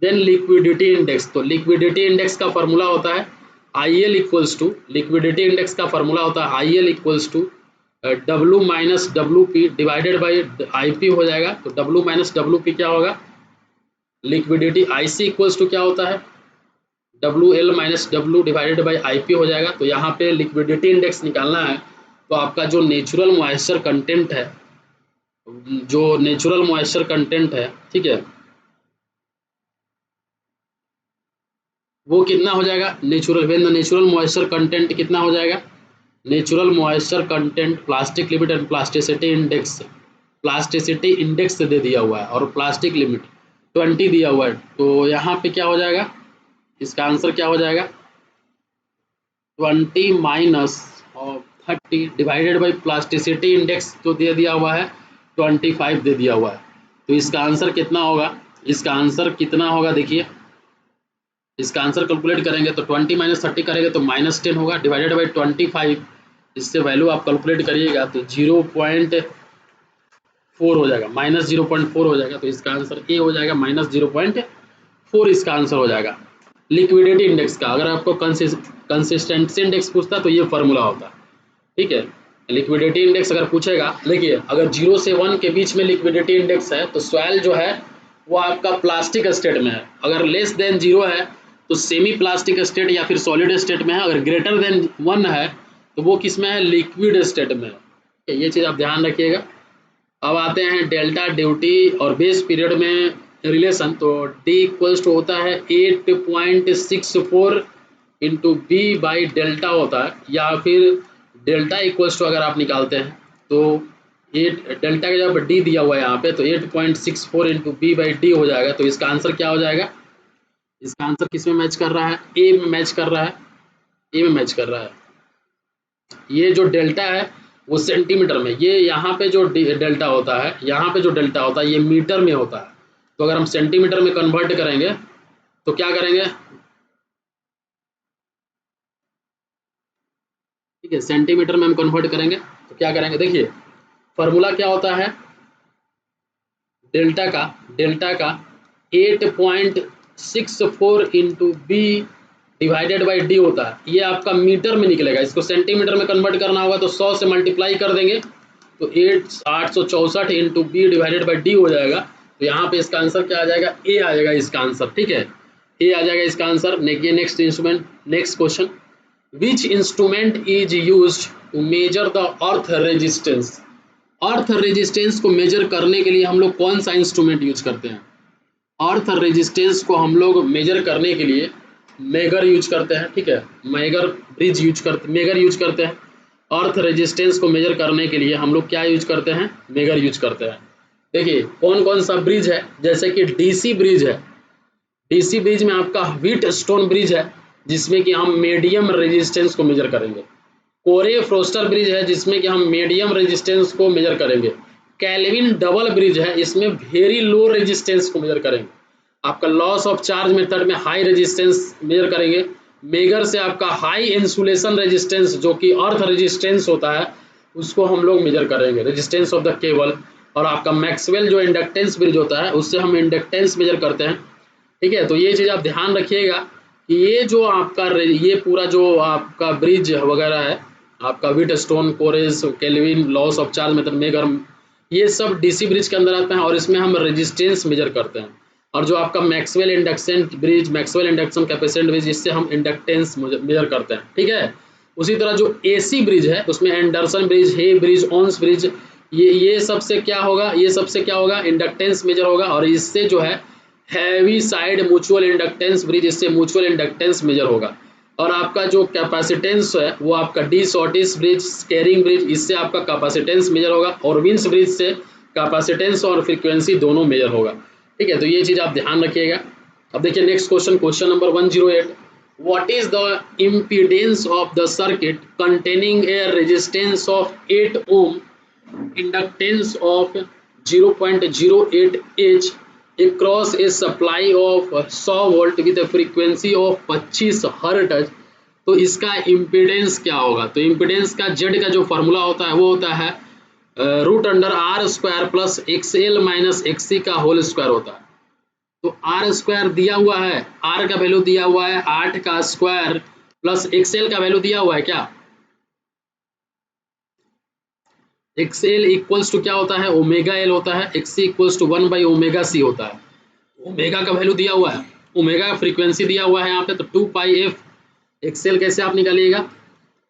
Then liquidity index, तो लिक्विडिटी इंडेक्स का फॉर्मूला होता है IL equals to, liquidity index का फॉर्मूला होता है IL equals to W minus WP divided by IP हो जाएगा। तो W माइनस WP क्या होगा, लिक्विडिटी IC इक्वल्स टू क्या होता है, WL minus W divided by IP हो जाएगा। तो यहाँ पे लिक्विडिटी इंडेक्स निकालना है, तो आपका जो नेचुरल मॉइस्चर कंटेंट है, जो नेचुरल मॉइस्चर कंटेंट है, ठीक है, वो कितना हो जाएगा, natural when the natural moisture content कितना हो जाएगा, natural moisture content plastic limit and plasticity index, plasticity index दे दिया हुआ है और प्लास्टिक लिमिट 20 दिया हुआ है। तो यहाँ पे क्या हो जाएगा, इसका आंसर क्या हो जाएगा, 20 minus 30 divided by plasticity index तो दे दिया हुआ है 25 दे दिया हुआ है। तो इसका आंसर कितना होगा, इसका आंसर कितना होगा, देखिए इसका आंसर कैलकुलेट करेंगे तो 20 माइनस 30 करेंगे तो -10 होगा, डिवाइडेड बाई 25, इससे वैल्यू आप कैलकुलेट करिएगा तो 0.4 हो जाएगा, -0.4 हो जाएगा। तो इसका आंसर ए हो जाएगा, -0.4 इसका आंसर हो जाएगा। लिक्विडिटी इंडेक्स का अगर आपको कंसिस्टेंसी इंडेक्स पूछता तो ये फार्मूला होता। ठीक है, लिक्विडिटी इंडेक्स अगर पूछेगा, देखिए अगर 0 से 1 के बीच में लिक्विडिटी इंडेक्स है तो सॉइल जो है वो आपका प्लास्टिक स्टेट में है। अगर लेस देन 0 है तो सेमी प्लास्टिक स्टेट या फिर सॉलिड स्टेट में है। अगर ग्रेटर देन 1 है तो वो किस में है, लिक्विड स्टेट में है। ये चीज़ आप ध्यान रखिएगा। अब आते हैं डेल्टा ड्यूटी और बेस पीरियड में रिलेशन। तो डी इक्वल्स टू होता है 8.64 इंटू बी बाई डेल्टा होता है, या फिर डेल्टा इक्वल्स टू अगर आप निकालते हैं तो 8 डेल्टा का जब डी दिया हुआ है यहाँ पे तो 8.64 इंटू बी बाई डी हो जाएगा। तो इसका आंसर क्या हो जाएगा? इसका आंसर किस में मैच कर रहा है? ए में मैच कर रहा है, ए में मैच कर रहा है। ये जो डेल्टा है वो सेंटीमीटर में, ये यहाँ पे जो डेल्टा होता है, यहाँ पे जो डेल्टा होता है ये मीटर में होता है। तो अगर हम सेंटीमीटर में कन्वर्ट करेंगे तो क्या करेंगे? ठीक है, सेंटीमीटर में हम कन्वर्ट करेंगे तो क्या करेंगे? देखिए फॉर्मूला क्या होता है डेल्टा का 8.64 into B divided by D होता है। ये आपका मीटर में निकलेगा, इसको सेंटीमीटर में कन्वर्ट करना होगा तो 100 से मल्टीप्लाई कर देंगे तो 864 into B divided by D हो जाएगा। तो यहाँ पे इसका आंसर क्या आ जाएगा? ए आ जाएगा इसका आंसर। ठीक है, ए आ जाएगा इसका answer. Next instrument, next question, which instrument is used to measure the earth resistance? Earth resistance को मेजर करने के लिए हम लोग कौन सा इंस्ट्रूमेंट यूज करते हैं? अर्थ रेजिस्टेंस को हम लोग मेजर करने के लिए मेगर यूज करते हैं। ठीक है, मेगर यूज करते हैं। अर्थ रेजिस्टेंस को मेजर करने के लिए हम लोग क्या यूज करते हैं? मेगर यूज करते हैं। देखिए कौन कौन सा ब्रिज है, जैसे कि डीसी ब्रिज है। डीसी ब्रिज में आपका व्हीट स्टोन ब्रिज है जिसमें कि हम मीडियम रेजिस्टेंस को मेजर करेंगे। कोरे फ्रोस्टर ब्रिज है जिसमें कि हम मीडियम रेजिस्टेंस को मेजर करेंगे। कैल्विन डबल ब्रिज है, इसमें वेरी लो रेजिस्टेंस को मेजर करेंगे। आपका लॉस ऑफ चार्ज मेथड में हाई रेजिस्टेंस मेजर करेंगे। मेगर से आपका हाई इंसुलेशन रेजिस्टेंस जो कि अर्थ रेजिस्टेंस होता है उसको हम लोग मेजर करेंगे, रेजिस्टेंस ऑफ द केबल। और आपका मैक्सवेल जो इंडक्टेंस ब्रिज होता है उससे हम इंडक्टेंस मेजर करते हैं। ठीक है, तो ये चीज़ आप ध्यान रखिएगा कि ये जो आपका ये पूरा जो आपका ब्रिज वगैरह है, आपका व्हीट स्टोन, कोरेस, Kelvin, loss of charge method, megger, ये सब डीसी ब्रिज के अंदर आता है और इसमें हम रेजिस्टेंस मेजर करते हैं। और जो आपका Maxwell induction bridge, Maxwell induction capacitance bridge, इससे हम इंडक्टेंस मेजर करते हैं। ठीक है, उसी तरह जो एसी ब्रिज है उसमें एंडरसन ब्रिज, हे ब्रिज, ओन्स ब्रिज, ये सबसे क्या होगा? ये सबसे क्या होगा? इंडक्टेंस मेजर होगा। और इससे जो है heavy side mutual inductance bridge, इससे म्यूचुअल इंडक्टेंस मेजर होगा। और आपका जो कैपेसिटेंस है वो आपका डी शॉर्टिस ब्रिज, स्केरिंग ब्रिज, इससे आपका कैपेसिटेंस मेजर होगा। और विंस ब्रिज से कैपेसिटेंस और फ्रीक्वेंसी दोनों मेजर होगा। ठीक है, तो ये चीज़ आप ध्यान रखिएगा। अब देखिए next question, question number 108, what is the impedance of the circuit containing a resistance of 8 ohm, inductance of 0.08 H across a supply of 100 volt with a frequency of 25 hertz? तो इसका इम्पीडेंस क्या होगा? तो इम्पीडेंस का Z का जो formula होता है वो होता है root under R square plus XL minus XC का होल स्क्वायर होता है। तो आर स्क्वायर दिया हुआ है, आर का वैल्यू दिया हुआ है 8 का स्क्वायर प्लस एक्सएल का वैल्यू दिया हुआ है क्या? एक्सएल इक्वल्स टू क्या होता है? ओमेगा एल होता है। XC equals to 1 by omega C होता है। ओमेगा का वैल्यू दिया हुआ है, ओमेगा का फ्रीक्वेंसी दिया हुआ है यहाँ पे, तो 2 पाई एफ। एक्सएल कैसे आप निकालिएगा?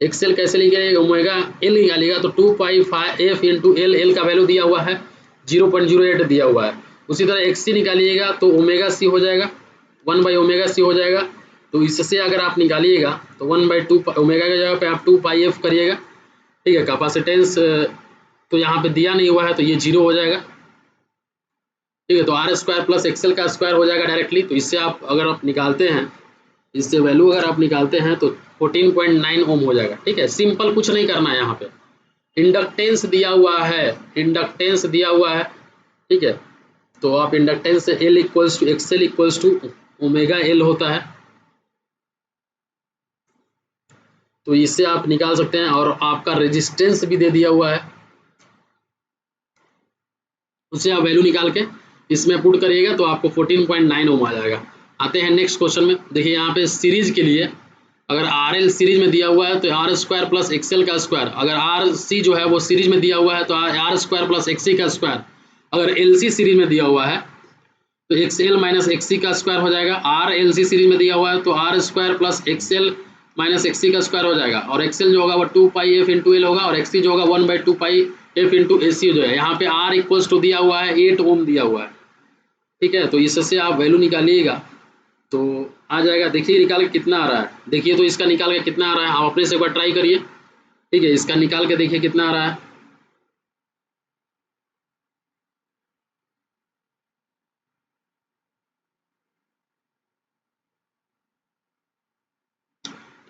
एक्सएल कैसे निकालिएगा? ओमेगा एल निकालिएगा तो 2 pi F into L, L का वैल्यू दिया हुआ है 0.08 दिया हुआ है। उसी तरह एक्सी निकालिएगा तो ओमेगा सी हो जाएगा, 1 बाई ओमेगा सी हो जाएगा। तो इससे अगर आप निकालिएगा तो 1 बाई 2 ओमेगा की जगह पे आप 2 पाई एफ करिएगा। ठीक है, कैपेसिटेंस तो यहाँ पे दिया नहीं हुआ है तो ये 0 हो जाएगा। ठीक है, तो आर स्क्वायर प्लस एक्सएल का स्क्वायर हो जाएगा डायरेक्टली। तो इससे आप अगर आप निकालते हैं, इससे वैल्यू अगर आप निकालते हैं तो 14.9 ओम हो जाएगा। ठीक है, सिंपल, कुछ नहीं करना है यहाँ पे। इंडक्टेंस दिया हुआ है, इंडक्टेंस दिया हुआ है। ठीक है, तो आप इंडक्टेंस से L equals to XL equals to omega L होता है, तो इससे आप निकाल सकते हैं। और आपका रेजिस्टेंस भी दे दिया हुआ है, उससे आप वैल्यू निकाल के इसमें पुट करिएगा तो आपको 14.9 ओम आ जाएगा। आते हैं नेक्स्ट क्वेश्चन में। देखिए यहाँ पे सीरीज के लिए अगर आर एल सीरीज में दिया हुआ है तो आर स्क्वायर प्लस एक्सएल का स्क्वायर, अगर आर सी जो है वो सीरीज में दिया हुआ है तो आर स्क्वायर प्लस एक्सी का स्क्वायर, अगर एल सी सीरीज में दिया हुआ है तो एक्सएल माइनस एक्सी का स्क्वायर हो जाएगा। आर एल सी सीरीज में दिया हुआ है तो R square plus XL minus XC का स्क्वायर हो जाएगा, और एक्सएल जो होगा वो 2 पाई एफ इंटू एल होगा, और एक्सी जो होगा 1/2 पाई एफ इंटू ए सी जो है। यहाँ पे आर इक्वल्स टू दिया हुआ है 8 ओम दिया हुआ है, ठीक है। तो इससे आप वैल्यू निकालिएगा तो आ जाएगा। देखिए निकाल के कितना आ रहा है, देखिए तो इसका निकाल के कितना आ रहा है, आप अपने से एक बार ट्राई करिए, ठीक है। इसका निकाल के देखिए कितना आ रहा है,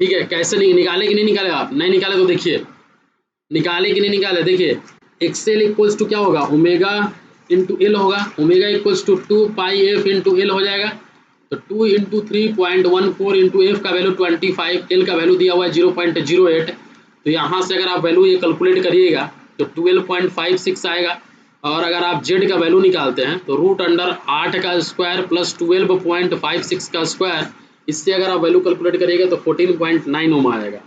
ठीक है। कैसे नहीं निकाले कि नहीं निकाले, आप नहीं निकाले तो देखिए, निकाले कि नहीं निकाले, देखिए एक्सएल इक्वल्स टू क्या होगा, ओमेगा इंटू एल होगा, omega equals to 2 pi F into L हो जाएगा। तो 2 इंटू 3.14 इंटू एफ का वैल्यू 25, एल का वैल्यू दिया हुआ है 0.08। तो यहाँ से अगर आप वैल्यू ये कैलकुलेट करिएगा तो 12.56 आएगा। और अगर आप जेड का वैल्यू निकालते हैं तो रूट अंडर 8 का स्क्वायर प्लस 12.56 का स्क्वायर, इससे अगर आप वैल्यू कैलकुलेट करिएगा तो 14.9 ओम आएगा,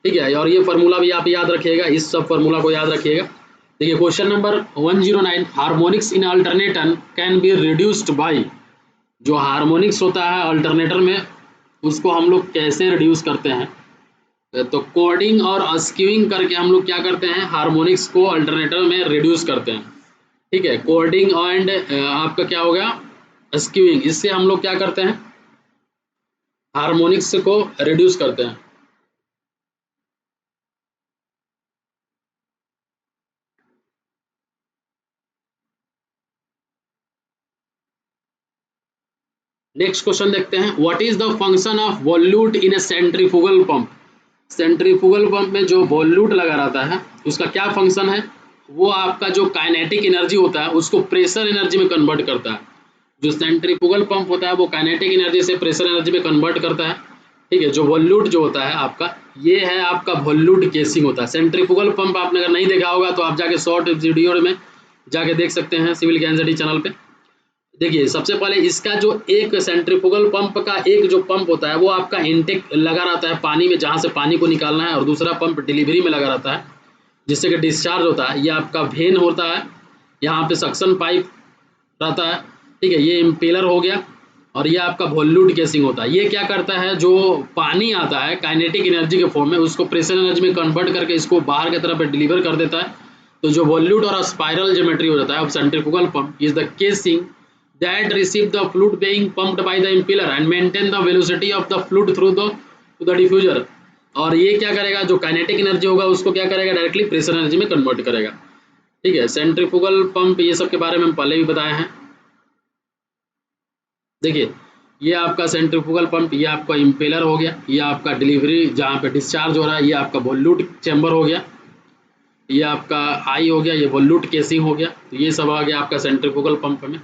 ठीक है। और ये फार्मूला भी आप याद रखिएगा, इस सब फार्मूला को याद रखिएगा। देखिए question number 109, harmonics in alternator can be reduced by, जो हार्मोनिक्स होता है अल्टरनेटर में उसको हम लोग कैसे रिड्यूस करते हैं, तो कोडिंग और अस्क्यूइंग करके हम लोग क्या करते हैं, हार्मोनिक्स को अल्टरनेटर में रिड्यूस करते हैं, ठीक है। कोडिंग एंड आपका क्या हो गया, अस्क्यूइंग, इससे हम लोग क्या करते हैं, हार्मोनिक्स को रिड्यूस करते हैं। नेक्स्ट क्वेश्चन देखते हैं, what is the function of वॉल्यूट in A centrifugal pump. Centrifugal pump में जो वॉल्यूट लगा रहता है उसका क्या फंक्शन है, वो आपका जो काइनेटिक एनर्जी होता है उसको प्रेशर एनर्जी में कन्वर्ट करता है। जो सेंट्रीफ्यूगल पंप होता है वो काइनेटिक एनर्जी से प्रेशर एनर्जी में कन्वर्ट करता है, ठीक है। जो वॉल्यूट जो होता है आपका, ये है आपका वॉल्यूट केसिंग होता है। सेंट्रीफ्यूगल पंप आपने अगर नहीं देखा होगा तो आप जाके शॉर्ट वीडियो में जाके देख सकते हैं सिविल कैंसिटी चैनल पे। देखिए सबसे पहले इसका जो एक सेंट्रीफ्यूगल पंप का एक जो पंप होता है वो आपका इनटेक लगा रहता है पानी में, जहाँ से पानी को निकालना है, और दूसरा पंप डिलीवरी में लगा रहता है जिससे कि डिस्चार्ज होता है। ये आपका वेन होता है, यहाँ पे सक्शन पाइप रहता है, ठीक है। ये इम्पेलर हो गया, और ये आपका वॉल्यूट केसिंग होता है। ये क्या करता है, जो पानी आता है काइनेटिक एनर्जी के फॉर्म में उसको प्रेशर एनर्जी में कन्वर्ट करके इसको बाहर की तरफ डिलीवर कर देता है। तो जो वॉल्यूट और स्पाइरल ज्योमेट्री हो जाता है, centrifugal pump is the casing that receive the fluid being pumped by the impeller and maintain the velocity of the fluid through the diffuser। और ये क्या करेगा, जो काइनेटिक एनर्जी होगा उसको क्या करेगा, डायरेक्टली प्रेशर एनर्जी में कन्वर्ट करेगा, ठीक है। सेंट्रीफ्यूगल पंप ये सब के बारे में हम पहले भी बताए हैं। देखिए ये आपका सेंट्रीफ्यूगल पंप, ये आपका इम्पेलर हो गया, ये आपका डिलीवरी जहाँ पे डिस्चार्ज हो रहा है, ये आपका वॉल्यूट चैम्बर हो गया, ये आपका आई हो गया, ये वॉल्यूट केसिंग हो गया। तो ये सब आ गया आपका सेंट्रीफ्यूगल पंप में।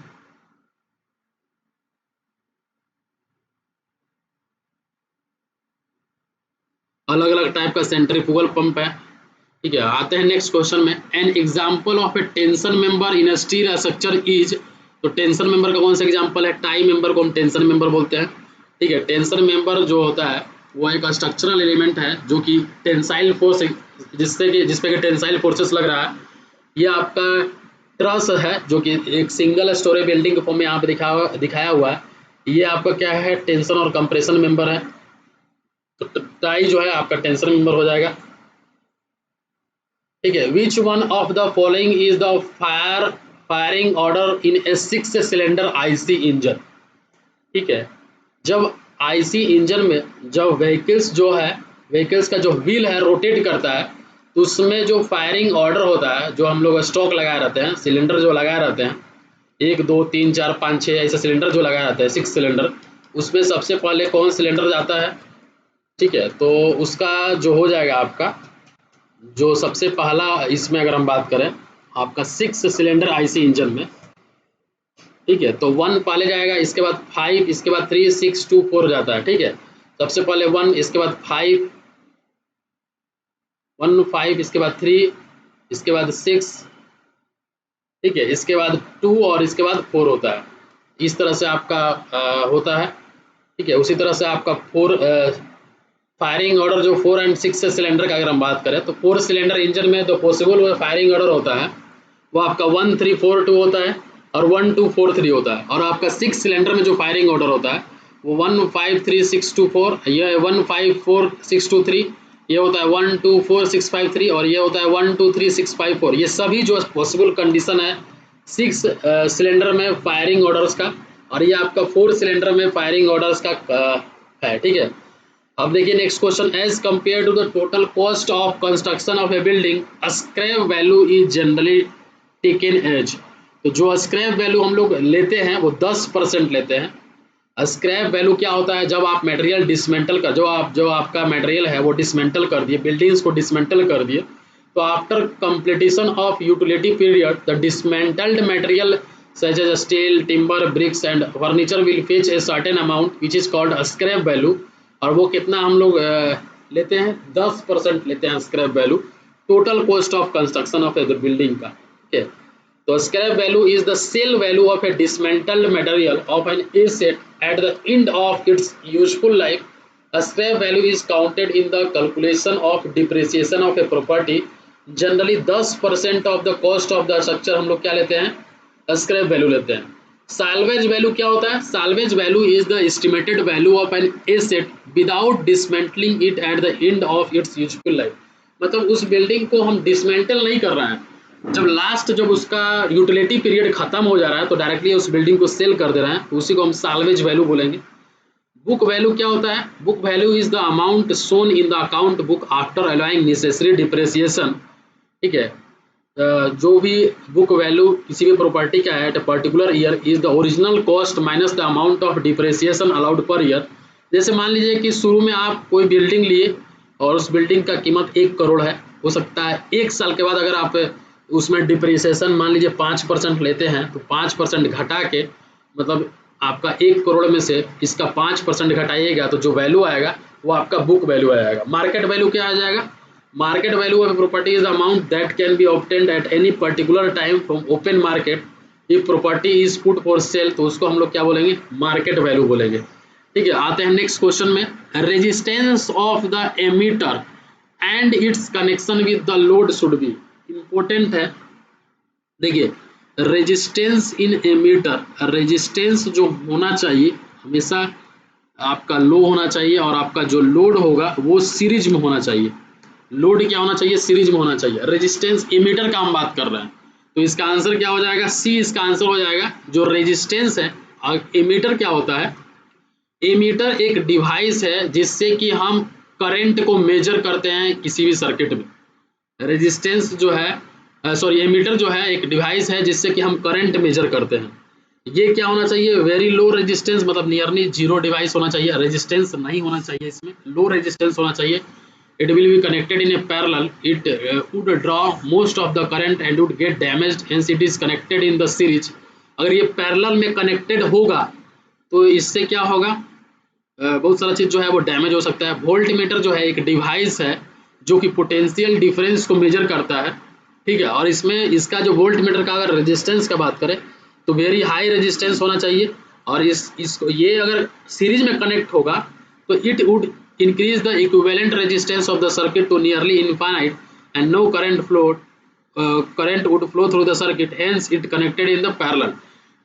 अलग अलग टाइप का सेंट्रीफ्यूगल पंप है, ठीक है। आते हैं नेक्स्ट क्वेश्चन में, an example of A tension member in a steel structure is. तो टेंशन मेंबर का कौन सा एग्जांपल है, टाई मेंबर को हम टेंशन मेंबर बोलते हैं, ठीक है। टेंशन मेंबर जो होता है वो एक स्ट्रक्चरल एलिमेंट है जो कि टेंसाइल फोर्स, जिसपे कि टेंसाइल फोर्सेस लग रहा है। ये आपका ट्रस है जो कि एक सिंगल स्टोरी बिल्डिंग के फॉर्म में यहाँ पे दिखाया हुआ है। ये आपका क्या है, टेंशन और कंप्रेशन मेंबर है। तो टाई जो है आपका टेंशन मेंबर हो जाएगा, ठीक है। Which one of the following is the firing order in A 6 cylinder IC engine, ठीक है। जब आईसी इंजन में जब व्हीकल्स का जो व्हील है रोटेट करता है, तो उसमें जो फायरिंग ऑर्डर होता है, जो हम लोग स्टॉक लगाए रहते हैं, सिलेंडर जो लगाए रहते हैं, 1 2 3 4 5 6 ऐसे सिलेंडर जो लगाए रहते हैं, 6 सिलेंडर, उसमें सबसे पहले कौन सिलेंडर जाता है, ठीक है। तो उसका जो हो जाएगा आपका, जो सबसे पहला इसमें अगर हम बात करें आपका 6 सिलेंडर आईसी इंजन में, ठीक है, तो 1 पहले जाएगा, इसके बाद 5, इसके बाद 3 6 2 4 जाता है, ठीक है। सबसे पहले 1, इसके बाद 5 1 5, इसके बाद 3, इसके बाद 6, ठीक है, इसके बाद 2 और इसके बाद 4 होता है। इस तरह से आपका होता है, ठीक है। उसी तरह से आपका 4 फायरिंग ऑर्डर जो 4 एंड 6 सिलेंडर का अगर हम बात करें तो 4 सिलेंडर इंजन में तो पॉसिबल फायरिंग ऑर्डर होता है वो आपका 1 3 4 2 होता है, और 1 2 4 3 होता है। और आपका 6 सिलेंडर में जो फायरिंग ऑर्डर होता है वो 153,624, ये 154,623, ये होता है 124,653 और ये होता है 123,654। ये सभी जो पॉसिबल कंडीशन है 6 सिलेंडर में फायरिंग ऑर्डर्स का, और ये आपका 4 सिलेंडर में फायरिंग ऑर्डर्स का है, ठीक है। अब देखिए next question, as compared to the total cost of construction of a building scrap value is generally taken as. तो जो स्क्रैप वैल्यू हम लोग लेते हैं वो 10% लेते हैं। स्क्रैप वैल्यू क्या होता है, जब आप मटेरियल डिसमेंटल कर, जो आपका मटेरियल है वो डिसमेंटल कर दिए, बिल्डिंग्स को डिसमेंटल कर दिए, तो after completion of utility period the dismantled material such as steel, timber, bricks and furniture will fetch a certain amount which is called scrap value. और वो कितना हम लोग लेते हैं, 10% लेते हैं scrap value total cost of construction of a building का, ठीक है। तो scrap value is the sale value of a dismantled material of an asset at the end of its useful life. Scrap value is counted in the calculation of depreciation of a property. Generally 10% of the cost of the structure हम लोग क्या लेते हैं, scrap value लेते हैं। Salvage value क्या होता है, salvage value is the estimated value of an asset without dismantling it at the end of its useful life. मतलब उस बिल्डिंग को हम डिसमेंटल नहीं कर रहे हैं, जब उसका यूटिलिटी पीरियड खत्म हो जा रहा है तो डायरेक्टली उस बिल्डिंग को सेल कर दे रहे हैं, तो उसी को हम साल्वेज वैल्यू बोलेंगे। बुक वैल्यू क्या होता है, book value is the amount shown in the account book after allowing necessary depreciation, ठीक है। जो भी बुक वैल्यू किसी भी प्रॉपर्टी का है at particular year is the original cost minus the amount of depreciation allowed per year. जैसे मान लीजिए कि शुरू में आप कोई बिल्डिंग लिए और उस बिल्डिंग का कीमत 1 करोड़ है, हो सकता है 1 साल के बाद अगर आप उसमें डिप्रिसिएशन मान लीजिए 5% लेते हैं, तो 5% घटा के मतलब आपका 1 करोड़ में से इसका 5% घटाइएगा तो जो वैल्यू आएगा वो आपका बुक वैल्यू आएगा। मार्केट वैल्यू क्या आ जाएगा, market value of property is the amount that can be obtained at any particular time from open market if property is put for sale, तो उसको हम लोग क्या बोलेंगे, मार्केट वैल्यू बोलेंगे, ठीक है। आते हैं नेक्स्ट क्वेश्चन में, resistance of the ammeter and its connection with the load should be, important है। देखिए रेजिस्टेंस इन एमीटर, रेजिस्टेंस जो होना चाहिए हमेशा आपका लो होना चाहिए और आपका जो लोड होगा वो सीरीज में होना चाहिए। लोड क्या होना चाहिए, सीरीज में होना चाहिए। रेजिस्टेंस एमीटर का हम बात कर रहे हैं, तो इसका आंसर क्या हो जाएगा, सी इसका आंसर हो जाएगा। जो रेजिस्टेंस है, एमीटर क्या होता है, एमीटर एक डिवाइस है जिससे कि हम करंट को मेजर करते हैं किसी भी सर्किट में। रेजिस्टेंस जो है सॉरी एमीटर जो है एक डिवाइस है जिससे कि हम करंट मेजर करते हैं। ये क्या होना चाहिए, वेरी लो रेजिस्टेंस, मतलब नियरली जीरो डिवाइस होना चाहिए, रेजिस्टेंस नहीं होना चाहिए, इसमें लो रेजिस्टेंस होना चाहिए। It will be connected in a parallel. It would draw most of the current and would get damaged. Hence, it is connected in the series. अगर ये पैरेलल में कनेक्टेड होगा तो इससे क्या होगा, बहुत सारा चीज़ जो है वो डैमेज हो सकता है। वोल्ट मीटर जो है एक डिवाइस है जो कि पोटेंशियल डिफरेंस को मेजर करता है, ठीक है। और इसमें इसका जो वोल्ट मीटर का अगर रेजिस्टेंस का बात करें तो वेरी हाई रेजिस्टेंस होना चाहिए, और इसको ये अगर सीरीज में कनेक्ट होगा तो it would increase the equivalent resistance of the circuit to nearly infinite and no current would flow through the circuit, hence it connected in the parallel।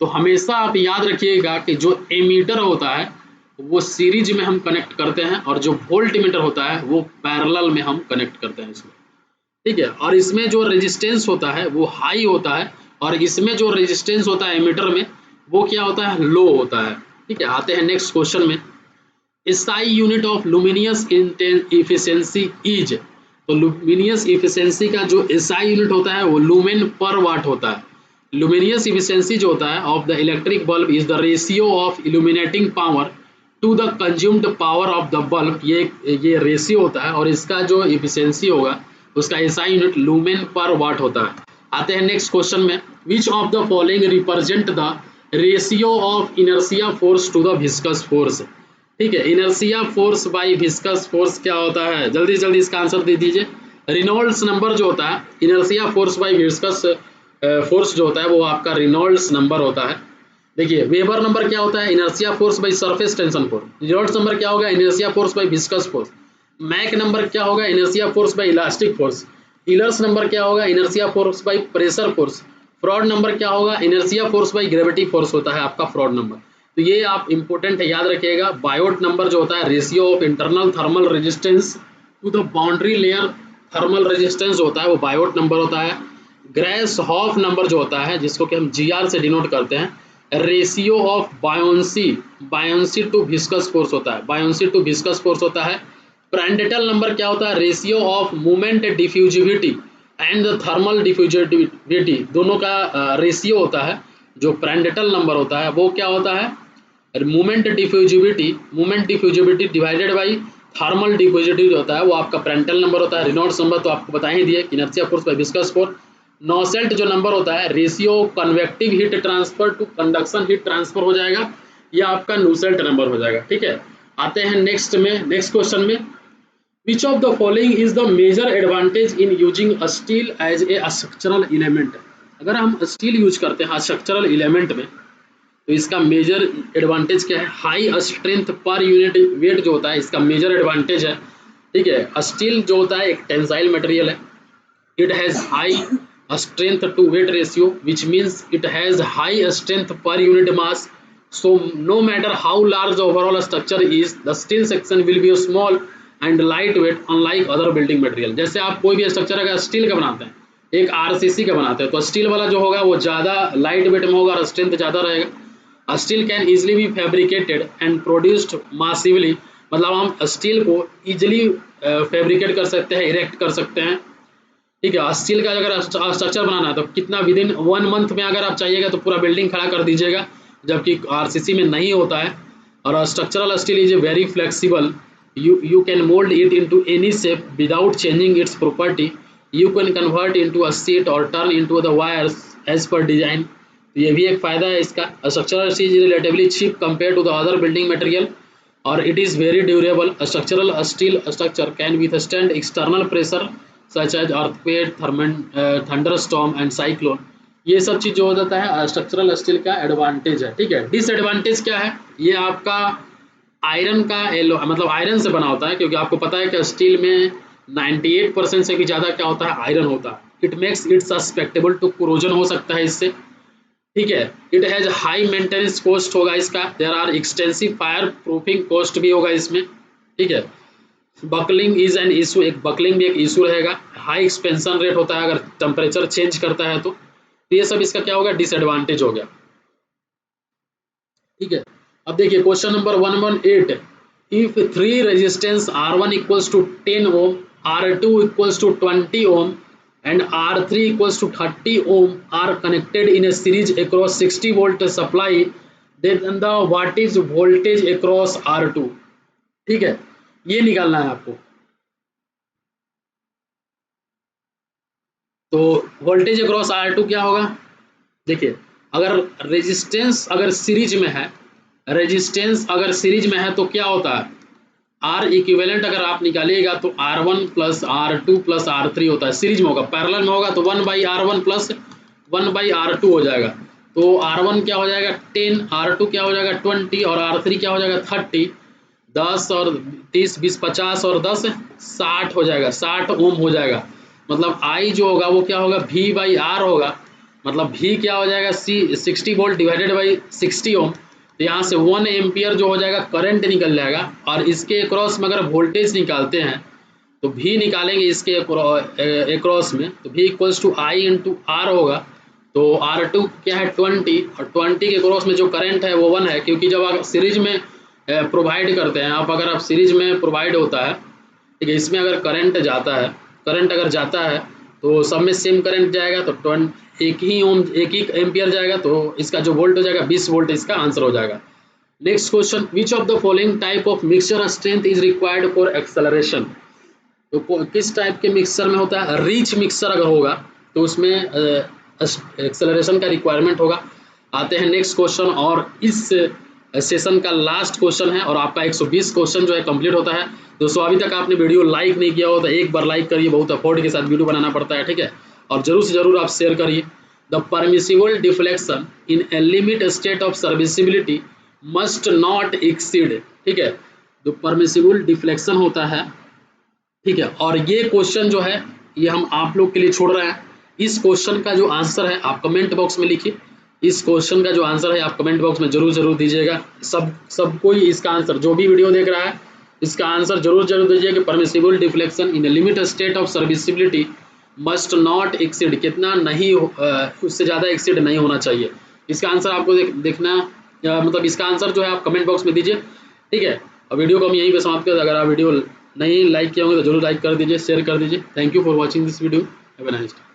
तो हमेशा आप याद रखिएगा कि जो एमीटर होता है वो सीरीज में हम कनेक्ट करते हैं और जो वोल्ट मीटर होता है वो पैरेलल में हम कनेक्ट करते हैं इसमें, ठीक है। और इसमें जो रेजिस्टेंस होता है वो हाई होता है और इसमें जो रेजिस्टेंस होता है एमीटर में वो क्या होता है, लो होता है, ठीक है। आते हैं नेक्स्ट क्वेश्चन में, SI unit of luminous efficiency is, तो लुमिनियस इफिशियंसी का जो SI यूनिट होता है वो लुमेन पर वाट होता है। लुमिनियस इफिशियंसी जो होता है of the electric bulb is the ratio of illuminating power to the consumed power of the bulb, ये रेशियो होता है और इसका जो इफिशियंसी होगा उसका SI यूनिट लुमेन पर वाट होता है। आते हैं नेक्स्ट क्वेश्चन में, which of the following represent the ratio of inertia force to the viscous force, ठीक है। Inertia force by viscous force क्या होता है, जल्दी जल्दी इसका आंसर दे दीजिए। रिनॉल्ड्स नंबर जो होता है, inertia force by viscous force जो होता है वो आपका रिनॉल्ड्स नंबर होता है। देखिए वेबर नंबर क्या होता है, inertia force by surface tension force. Reynolds number क्या होगा, inertia force by viscous force. Mach number क्या होगा, inertia force by elastic force. Euler's number क्या होगा, inertia force by pressure force. Froude number क्या होगा, inertia force by gravity force होता है आपका फ्रॉड नंबर। तो ये आप इम्पोर्टेंट है, याद रखिएगा। बायोट नंबर जो होता है ratio of internal thermal resistance to the boundary layer thermal resistance होता है, वो बायोट नंबर होता है। ग्रेस हॉफ नंबर जो होता है, जिसको कि हम GR से डिनोट करते हैं, ratio of buoyancy to viscous force होता है, बायोन्सी टू विस्कस फोर्स होता है। प्रांडेटल नंबर क्या होता है, ratio of movement diffusivity and the thermal diffusivity, दोनों का रेशियो होता है। जो प्रांडेटल नंबर होता है वो क्या होता है, movement diffusivity divided by thermal diffusivity होता है, वो आपका प्रांडेटल नंबर होता है। रेनॉल्ड्स नंबर तो आपको बता ही दिए, inertia force by viscous force. Nusselt जो नंबर होता है, ratio convective heat transfer to conduction heat transfer हो जाएगा, यह आपका नूसेल्ट नंबर हो जाएगा, ठीक है। आते हैं नेक्स्ट क्वेश्चन में, which of the following is the major advantage in using steel as a structural element. अगर हम स्टील यूज करते हैं स्ट्रक्चरल एलिमेंट में, तो इसका मेजर एडवांटेज क्या है, high strength per unit weight जो होता है, इसका मेजर एडवांटेज है, ठीक है। स्टील जो होता है एक टेंसाइल मटेरियल है, it has high strength to weight ratio, which means it has high strength per unit mass. So no matter how large the overall structure is, the steel section will be small and lightweight, unlike other building material. जैसे आप कोई भी structure अगर steel का बनाते हैं, एक RCC का बनाते हैं, तो स्टील वाला जो होगा वो ज़्यादा लाइट वेट में होगा और स्ट्रेंथ ज़्यादा रहेगा। Steel can easily be fabricated and produced massively, मतलब हम स्टील को इजिली फैब्रिकेट कर सकते हैं, इरेक्ट कर सकते हैं, ठीक है। स्टील का अगर स्ट्रक्चर बनाना है तो कितना विद इन 1 मंथ में अगर आप चाहिएगा तो पूरा बिल्डिंग खड़ा कर दीजिएगा, जबकि RCC में नहीं होता है। और structural steel is a very flexible, you can mold it into any shape without changing its property. You can convert into a sheet or turn into the wires as per design. तो ये भी एक फ़ायदा है इसका। Structural steel is relatively cheap compare to the other building material और it is very durable. Structural steel structure can withstand external pressure such as earthquake, thunderstorm and cyclone. ये सब चीज़ जो हो जाता है स्ट्रक्चरल स्टील का एडवांटेज है, ठीक है। डिसएडवांटेज क्या है, ये आपका आयरन का मतलब आयरन से बना होता है, क्योंकि आपको पता है कि स्टील में 98% से भी ज़्यादा क्या होता है, आयरन होता है। It makes it susceptible to corrosion हो सकता है इससे, ठीक है। It has high maintenance cost होगा इसका, there are extensive fire proofing cost भी होगा इसमें, ठीक है। बकलिंग इज एन इशू, एक बकलिंग भी एक इशू रहेगा। हाई एक्सपेंशन रेट होता है अगर टेम्परेचर चेंज करता है तो ये सब इसका क्या होगा, डिसएडवांटेज हो गया, ठीक है। अब देखिए question number 118, if 3 resistance R1 equals to 10 ohm, R2 equals to 20 ohm and R3 equals to 30 ohm are connected in a series across 60 volt supply, then the what is voltage across R2, ठीक है। ये निकालना है आपको। तो voltage across R2 क्या होगा, देखिए अगर रेजिस्टेंस अगर सीरीज में है, रेजिस्टेंस अगर सीरीज में है तो क्या होता है, R इक्विवेलेंट अगर आप निकालिएगा तो R1 plus R2 plus R3 होता है, सीरीज में होगा। पैरेलल में होगा तो 1/R1 प्लस 1/R2 हो जाएगा। तो R1 क्या हो जाएगा 10, R2 क्या हो जाएगा 20 और R3 क्या हो जाएगा 30। 10 और 30 20 50 और 10 60 हो जाएगा, 60 ओम हो जाएगा। मतलब I जो होगा वो क्या होगा, V/R होगा, मतलब V क्या हो जाएगा 60 वोल्ट डिवाइडेड बाई 60 ओम। तो यहाँ से 1 एम्पियर जो हो जाएगा करंट निकल जाएगा, और इसके अक्रॉस में अगर वोल्टेज निकालते हैं तो V निकालेंगे इसके अक्रॉस में, तो V equals to I into R होगा। तो R2 क्या है 20 और 20 के अक्रॉस में जो करंट है वो 1 है, क्योंकि जब आप सीरीज में प्रोवाइड करते हैं अगर आप सीरीज में प्रोवाइड होता है, ठीक है, इसमें अगर करंट जाता है, करंट अगर जाता है तो सब में सेम करंट जाएगा, तो एक ही एम्पियर जाएगा, तो इसका जो वोल्ट हो जाएगा 20 वोल्ट इसका आंसर हो जाएगा। Next question, which of the following type of mixture strength is required for acceleration. तो किस टाइप के मिक्सचर में होता है, रिच मिक्सचर अगर होगा तो उसमें एक्सेलरेशन का रिक्वायरमेंट होगा। आते हैं नेक्स्ट क्वेश्चन, और इस सेशन का लास्ट क्वेश्चन है और आपका 120 क्वेश्चन जो है कंप्लीट होता है। दोस्तों अभी तक आपने वीडियो लाइक नहीं किया हो तो एक बार लाइक करिए, बहुत एफर्ट के साथ वीडियो बनाना पड़ता है, ठीक है। और जरूर से जरूर आप शेयर करिए। The permissible deflection in a limit state of serviceability must not exceed, ठीक है। जो परमिसिबल डिफ्लेक्शन होता है, ठीक है, और ये क्वेश्चन जो है ये हम आप लोग के लिए छोड़ रहे हैं। इस क्वेश्चन का जो आंसर है आप कमेंट बॉक्स में लिखिए, इस क्वेश्चन का जो आंसर है आप कमेंट बॉक्स में जरूर दीजिएगा। सब कोई इसका आंसर, जो भी वीडियो देख रहा है इसका आंसर जरूर दीजिए कि permissible deflection in limit state of serviceability must not exceed, कितना नहीं उससे ज़्यादा एक्सीड नहीं होना चाहिए। इसका आंसर आपको देखना मतलब इसका आंसर जो है आप कमेंट बॉक्स में दीजिए, ठीक है। और वीडियो को हम यहीं पे समाप्त कर, अगर आप वीडियो नहीं लाइक किए होंगे तो जरूर लाइक कर दीजिए, शेयर कर दीजिए। Thank you for watching this video, have a nice day.